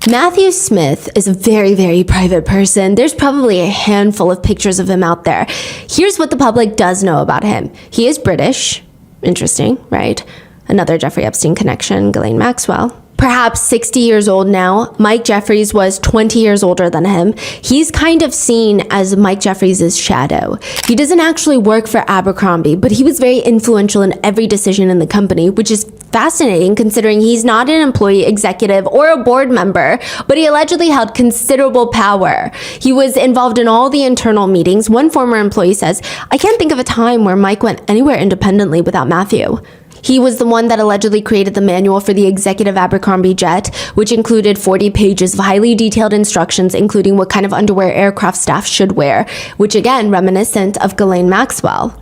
Speaker 1: Matthew Smith is a very, very private person. There's probably a handful of pictures of him out there. Here's what the public does know about him. He is British. Interesting, right? Another Jeffrey Epstein connection, Ghislaine Maxwell. Perhaps 60 years old now. Mike Jeffries was 20 years older than him. He's kind of seen as Mike Jeffries' shadow. He doesn't actually work for Abercrombie, but he was very influential in every decision in the company, which is fascinating considering he's not an employee, executive, or a board member, but he allegedly held considerable power. He was involved in all the internal meetings. One former employee says, I can't think of a time where Mike went anywhere independently without Matthew. He was the one that allegedly created the manual for the executive Abercrombie jet, which included 40 pages of highly detailed instructions, including what kind of underwear aircraft staff should wear, which again, reminiscent of Ghislaine Maxwell.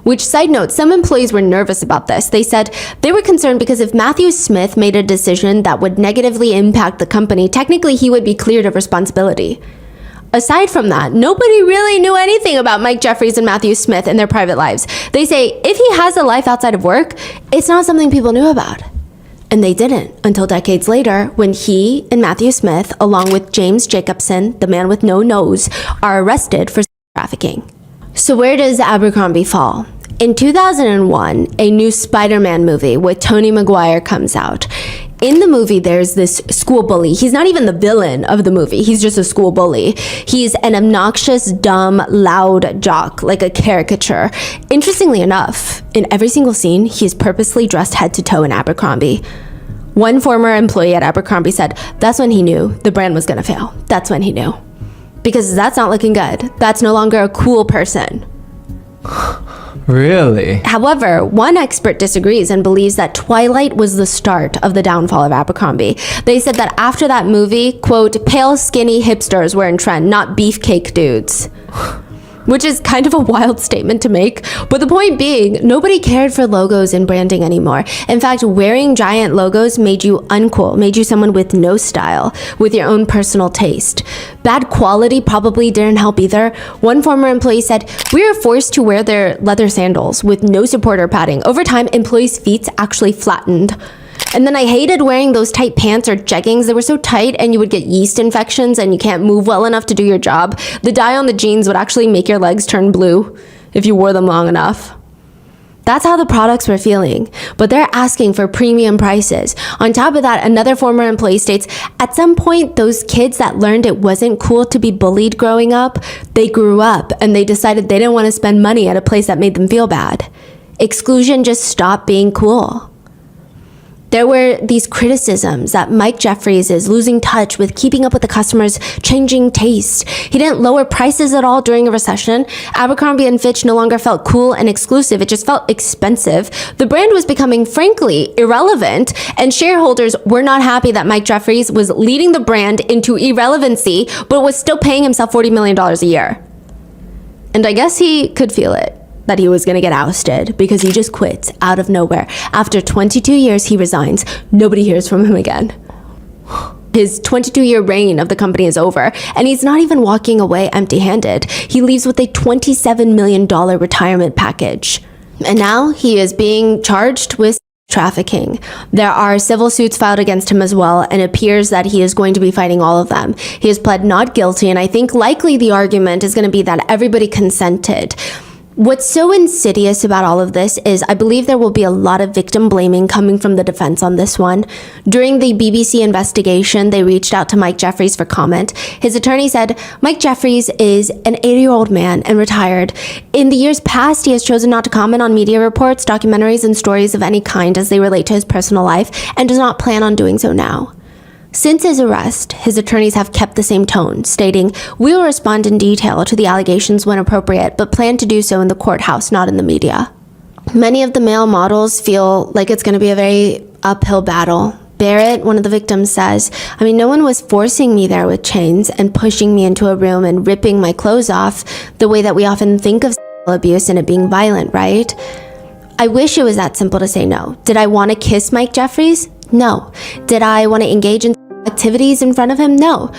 Speaker 1: Which, side note, some employees were nervous about this. They said they were concerned because if Matthew Smith made a decision that would negatively impact the company, technically he would be cleared of responsibility. Aside from that, nobody really knew anything about Mike Jeffries and Matthew Smith in their private lives. They say if he has a life outside of work, it's not something people knew about. And they didn't until decades later when he and Matthew Smith, along with James Jacobson, the man with no nose, are arrested for trafficking. So where does Abercrombie fall? In 2001, a new Spider-Man movie with Tobey Maguire comes out. In the movie, there's this school bully. He's not even the villain of the movie. He's just a school bully. He's an obnoxious, dumb, loud jock, like a caricature. Interestingly enough, in every single scene, he's purposely dressed head to toe in Abercrombie. One former employee at Abercrombie said that's when he knew the brand was gonna fail. That's when he knew. Because that's not looking good. That's no longer a cool person.
Speaker 2: Really?
Speaker 1: However, one expert disagrees and believes that Twilight was the start of the downfall of Abercrombie. They said that after that movie, quote, pale, skinny hipsters were in trend, not beefcake dudes. Which is kind of a wild statement to make, but the point being, nobody cared for logos and branding anymore. In fact, wearing giant logos made you uncool, made you someone with no style, with your own personal taste. Bad quality probably didn't help either. One former employee said, we were forced to wear their leather sandals with no support or padding. Over time, employees' feet actually flattened. And then I hated wearing those tight pants or jeggings. They were so tight and you would get yeast infections and you can't move well enough to do your job. The dye on the jeans would actually make your legs turn blue if you wore them long enough. That's how the products were feeling, but they're asking for premium prices. On top of that, another former employee states, at some point, those kids that learned it wasn't cool to be bullied growing up, they grew up and they decided they didn't want to spend money at a place that made them feel bad. Exclusion just stopped being cool. There were these criticisms that Mike Jeffries is losing touch with keeping up with the customers' changing taste. He didn't lower prices at all during a recession. Abercrombie & Fitch no longer felt cool and exclusive. It just felt expensive. The brand was becoming, frankly, irrelevant, and shareholders were not happy that Mike Jeffries was leading the brand into irrelevancy, but was still paying himself $40 million a year. And I guess he could feel it, that he was going to get ousted because he just quits out of nowhere. After 22 years, he resigns. Nobody hears from him again. His 22-year reign of the company is over, and he's not even walking away empty-handed. He leaves with a $27 million retirement package. And now he is being charged with trafficking. There are civil suits filed against him as well, and it appears that he is going to be fighting all of them. He has pled not guilty, and I think likely the argument is going to be that everybody consented. What's so insidious about all of this is I believe there will be a lot of victim blaming coming from the defense on this one. During the BBC investigation, they reached out to Mike Jeffries for comment. His attorney said, Mike Jeffries is an 80-year-old man and retired. In the years past, he has chosen not to comment on media reports, documentaries, and stories of any kind as they relate to his personal life, and does not plan on doing so now. Since his arrest, his attorneys have kept the same tone, stating, we will respond in detail to the allegations when appropriate, but plan to do so in the courthouse, not in the media. Many of the male models feel like it's going to be a very uphill battle. Barrett, one of the victims, says, no one was forcing me there with chains and pushing me into a room and ripping my clothes off the way that we often think of sexual abuse and it being violent, right? I wish it was that simple to say no. Did I want to kiss Mike Jeffries? No. Did I want to engage in activities in front of him? No.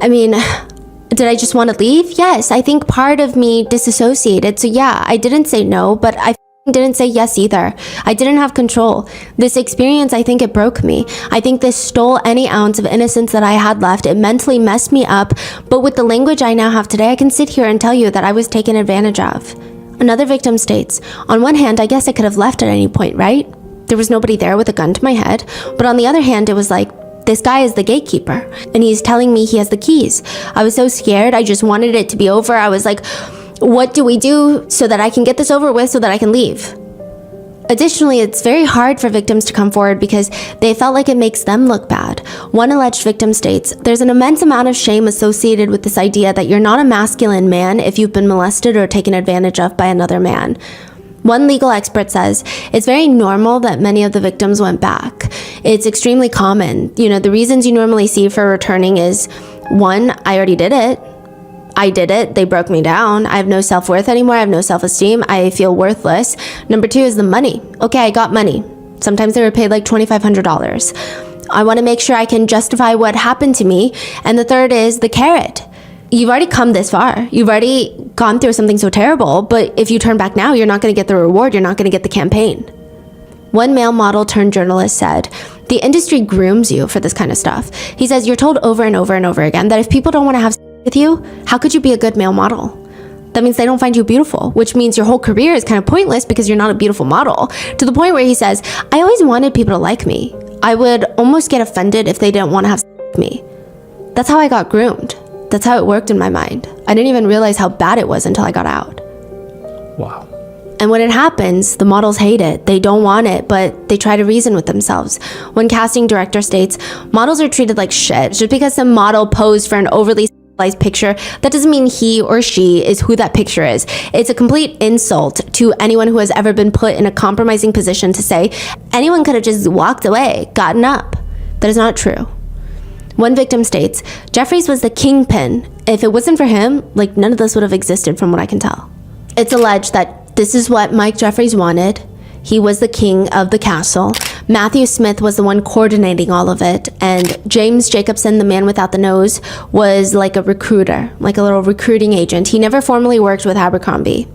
Speaker 1: Did I just want to leave? Yes. I think part of me disassociated. So yeah, I didn't say no, but I didn't say yes either. I didn't have control. This experience, I think it broke me. I think this stole any ounce of innocence that I had left. It mentally messed me up. But with the language I now have today, I can sit here and tell you that I was taken advantage of. Another victim states, on one hand, I guess I could have left at any point, right? There was nobody there with a gun to my head. But on the other hand, it was like, this guy is the gatekeeper, and he's telling me he has the keys. I was so scared. I just wanted it to be over. I was like, what do we do so that I can get this over with so that I can leave? Additionally, it's very hard for victims to come forward because they felt like it makes them look bad. One alleged victim states, there's an immense amount of shame associated with this idea that you're not a masculine man if you've been molested or taken advantage of by another man. One legal expert says it's very normal that many of the victims went back. It's extremely common. The reasons you normally see for returning is, one, I already did it. I did it. They broke me down. I have no self-worth anymore. I have no self-esteem. I feel worthless. Number two is the money. Okay, I got money. Sometimes they were paid like $2,500. I want to make sure I can justify what happened to me. And the third is the carrot. You've already come this far. You've already gone through something so terrible, but if you turn back now, you're not going to get the reward. You're not going to get the campaign. One male model turned journalist said, the industry grooms you for this kind of stuff. He says, you're told over and over and over again that if people don't want to have sex with you, how could you be a good male model? That means they don't find you beautiful, which means your whole career is kind of pointless because you're not a beautiful model. To the point where he says, I always wanted people to like me. I would almost get offended if they didn't want to have sex with me. That's how I got groomed. That's how it worked in my mind. I didn't even realize how bad it was until I got out.
Speaker 2: Wow.
Speaker 1: And when it happens, the models hate it. They don't want it, but they try to reason with themselves. One casting director states, models are treated like shit. Just because some model posed for an overly stylized picture, that doesn't mean he or she is who that picture is. It's a complete insult to anyone who has ever been put in a compromising position to say, anyone could have just walked away, gotten up. That is not true. One victim states, Jeffries was the kingpin. If it wasn't for him, none of this would have existed from what I can tell. It's alleged that this is what Mike Jeffries wanted. He was the king of the castle. Matthew Smith was the one coordinating all of it. And James Jacobson, the man without the nose, was like a recruiter, like a little recruiting agent. He never formally worked with Abercrombie.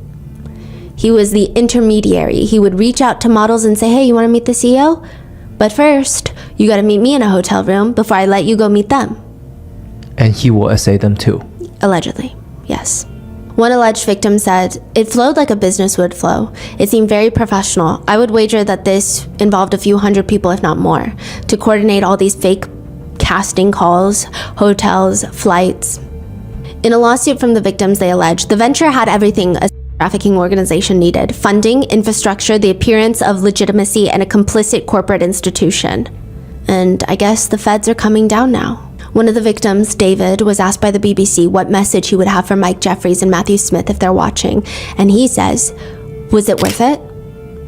Speaker 1: He was the intermediary. He would reach out to models and say, hey, you want to meet the CEO? But first, you got to meet me in a hotel room before I let you go meet them.
Speaker 2: And he will assay them too.
Speaker 1: Allegedly, yes. One alleged victim said, it flowed like a business would flow. It seemed very professional. I would wager that this involved a few hundred people, if not more, to coordinate all these fake casting calls, hotels, flights. In a lawsuit from the victims, they alleged the venture had everything a trafficking organization needed: funding, infrastructure, the appearance of legitimacy, and a complicit corporate institution. And I guess the feds are coming down now. One of the victims, David, was asked by the BBC what message he would have for Mike Jeffries and Matthew Smith if they're watching. And he says, was it worth it?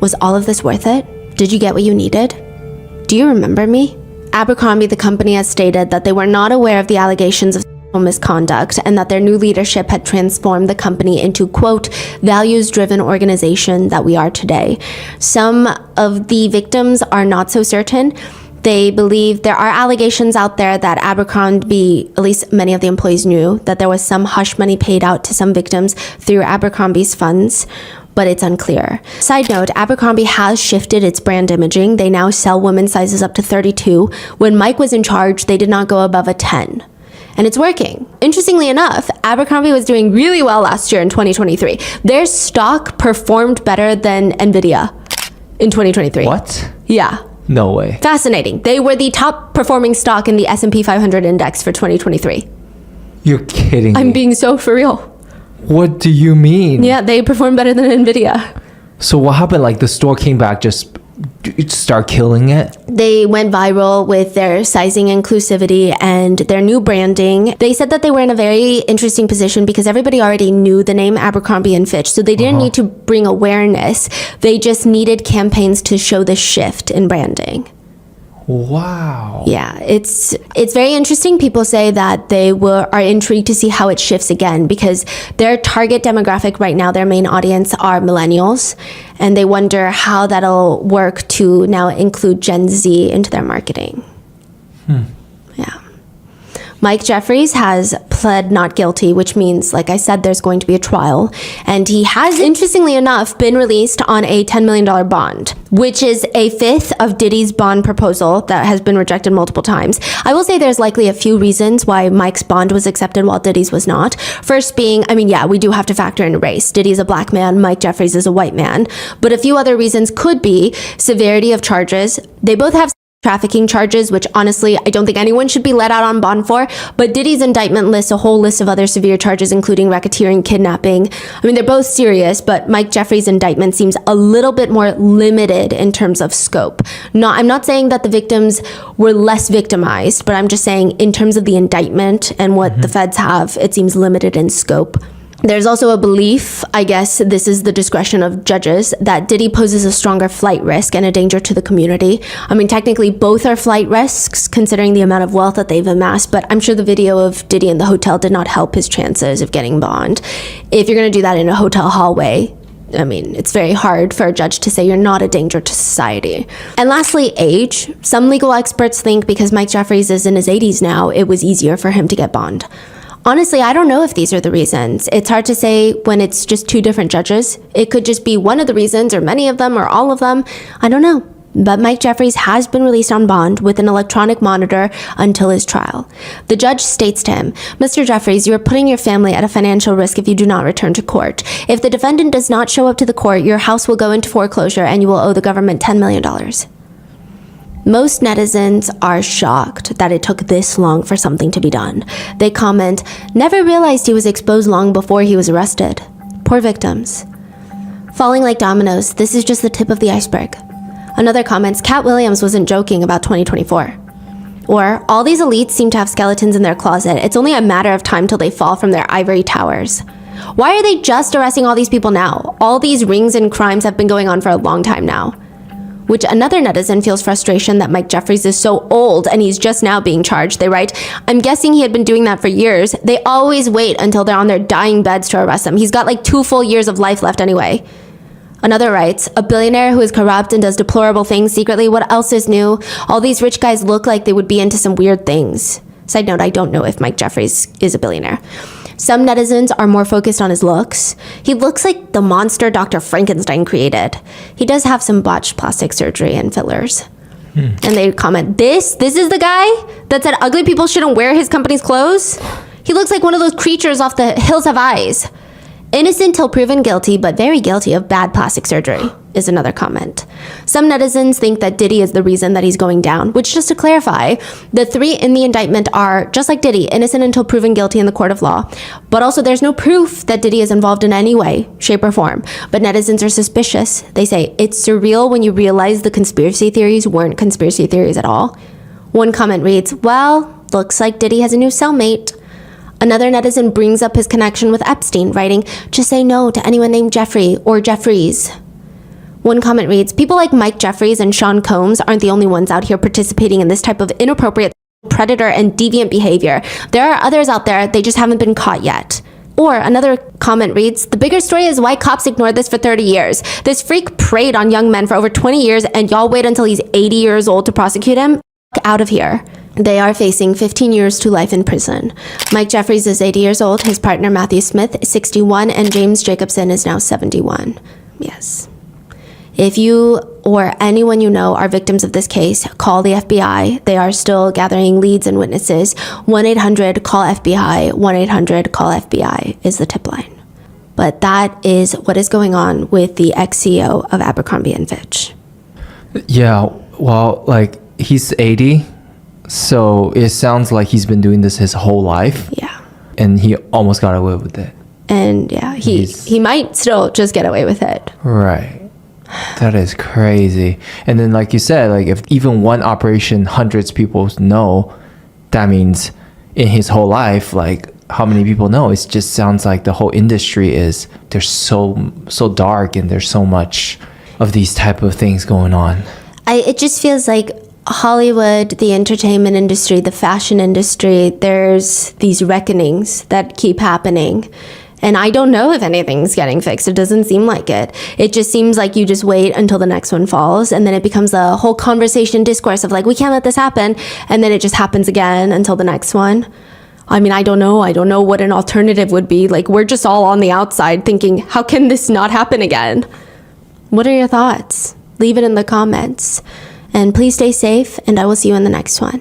Speaker 1: Was all of this worth it? Did you get what you needed? Do you remember me? Abercrombie, the company, has stated that they were not aware of the allegations of sexual misconduct and that their new leadership had transformed the company into, quote, values-driven organization that we are today. Some of the victims are not so certain. They believe there are allegations out there that Abercrombie, at least many of the employees knew, that there was some hush money paid out to some victims through Abercrombie's funds, but it's unclear. Side note, Abercrombie has shifted its brand imaging. They now sell women's sizes up to 32. When Mike was in charge, they did not go above a 10. And it's working. Interestingly enough, Abercrombie was doing really well last year in 2023. Their stock performed better than Nvidia in 2023.
Speaker 2: What?
Speaker 1: Yeah.
Speaker 2: No way.
Speaker 1: Fascinating. They were the top performing stock in the S&P 500 index for 2023.
Speaker 2: You're kidding me.
Speaker 1: I'm being so for real.
Speaker 2: What do you mean?
Speaker 1: Yeah, they performed better than Nvidia.
Speaker 2: So what happened? The store came back, just start killing it?
Speaker 1: They went viral with their sizing inclusivity and their new branding. They said that they were in a very interesting position because everybody already knew the name Abercrombie & Fitch, so they didn't need to bring awareness. They just needed campaigns to show the shift in branding.
Speaker 2: Wow.
Speaker 1: Yeah, it's very interesting. People say that they are intrigued to see how it shifts again because their target demographic right now, their main audience are millennials, and they wonder how that'll work to now include Gen Z into their marketing. Yeah. Mike Jeffries has pled not guilty, which means, like I said, there's going to be a trial. And he has, interestingly enough, been released on a $10 million bond, which is a fifth of Diddy's bond proposal that has been rejected multiple times. I will say there's likely a few reasons why Mike's bond was accepted while Diddy's was not. First being, we do have to factor in race. Diddy's a black man, Mike Jeffries is a white man. But a few other reasons could be severity of charges. They both have trafficking charges, which honestly, I don't think anyone should be let out on bond for. But Diddy's indictment lists a whole list of other severe charges, including racketeering, kidnapping. They're both serious, but Mike Jeffries' indictment seems a little bit more limited in terms of scope. I'm not saying that the victims were less victimized, but I'm just saying in terms of the indictment and what the feds have, it seems limited in scope. There's also a belief, I guess this is the discretion of judges, that Diddy poses a stronger flight risk and a danger to the community. I mean, technically both are flight risks considering the amount of wealth that they've amassed, but I'm sure the video of Diddy in the hotel did not help his chances of getting bond. If you're going to do that in a hotel hallway, I mean, it's very hard for a judge to say you're not a danger to society. And lastly, age. Some legal experts think because Mike Jeffries is in his 80s now, it was easier for him to get bond. Honestly, I don't know if these are the reasons. It's hard to say when it's just two different judges. It could just be one of the reasons, or many of them, or all of them. I don't know. But Mike Jeffries has been released on bond with an electronic monitor until his trial. The judge states to him, "Mr. Jeffries, you are putting your family at a financial risk if you do not return to court. If the defendant does not show up to the court, your house will go into foreclosure and you will owe the government $10 million. Most netizens are shocked that it took this long for something to be done. They comment, "Never realized he was exposed long before he was arrested." Poor victims. Falling like dominoes, this is just the tip of the iceberg. Another comments, "Cat Williams wasn't joking about 2024. Or, "All these elites seem to have skeletons in their closet. It's only a matter of time till they fall from their ivory towers." Why are they just arresting all these people now? All these rings and crimes have been going on for a long time now. Which another netizen feels frustration that Mike Jeffries is so old and he's just now being charged. They write, "I'm guessing he had been doing that for years. They always wait until they're on their dying beds to arrest him. He's got like 2 full years of life left anyway." Another writes, "A billionaire who is corrupt and does deplorable things secretly, what else is new? All these rich guys look like they would be into some weird things." Side note, I don't know if Mike Jeffries is a billionaire. Some netizens are more focused on his looks. He looks like the monster Dr. Frankenstein created. He does have some botched plastic surgery and fillers. And they comment, this is the guy that said ugly people shouldn't wear his company's clothes? He looks like one of those creatures off the Hills Have Eyes. Innocent till proven guilty, but very guilty of bad plastic surgery, is another comment. Some netizens think that Diddy is the reason that he's going down, which, just to clarify, the 3 in the indictment are, just like Diddy, innocent until proven guilty in the court of law. But also there's no proof that Diddy is involved in any way, shape, or form. But netizens are suspicious. They say, "It's surreal when you realize the conspiracy theories weren't conspiracy theories at all." One comment reads, "Well, looks like Diddy has a new cellmate." Another netizen brings up his connection with Epstein, writing, "Just say no to anyone named Jeffrey or Jeffries." One comment reads, "People like Mike Jeffries and Sean Combs aren't the only ones out here participating in this type of inappropriate predator and deviant behavior. There are others out there, they just haven't been caught yet." Or another comment reads, "The bigger story is why cops ignored this for 30 years. This freak preyed on young men for over 20 years and y'all wait until he's 80 years old to prosecute him? Out of here." They are facing 15 years to life in prison. Mike Jeffries is 80 years old, his partner Matthew Smith is 61, and James Jacobson is now 71. Yes. If you or anyone you know are victims of this case, call the FBI. They are still gathering leads and witnesses. 1-800-CALL-FBI, 1-800-CALL-FBI is the tip line. But that is what is going on with the ex-CEO of Abercrombie & Fitch.
Speaker 2: Yeah, well, like, he's 80, so it sounds like he's been doing this his whole life.
Speaker 1: Yeah.
Speaker 2: And he almost got away with it.
Speaker 1: And yeah, he might still just get away with it.
Speaker 2: Right. That is crazy. And then, like you said, like, if even one operation hundreds people know, that means in his whole life, like, how many people know? It just sounds like the whole industry is, they're so dark, and there's so much of these type of things going on.
Speaker 1: It just feels like Hollywood, the entertainment industry, the fashion industry, there's these reckonings that keep happening. And I don't know if anything's getting fixed. It doesn't seem like it. It just seems like you just wait until the next one falls, and then it becomes a whole conversation discourse of like, we can't let this happen. And then it just happens again until the next one. I mean, I don't know. I don't know what an alternative would be. Like, we're just all on the outside thinking, how can this not happen again? What are your thoughts? Leave it in the comments. And please stay safe, and I will see you in the next one.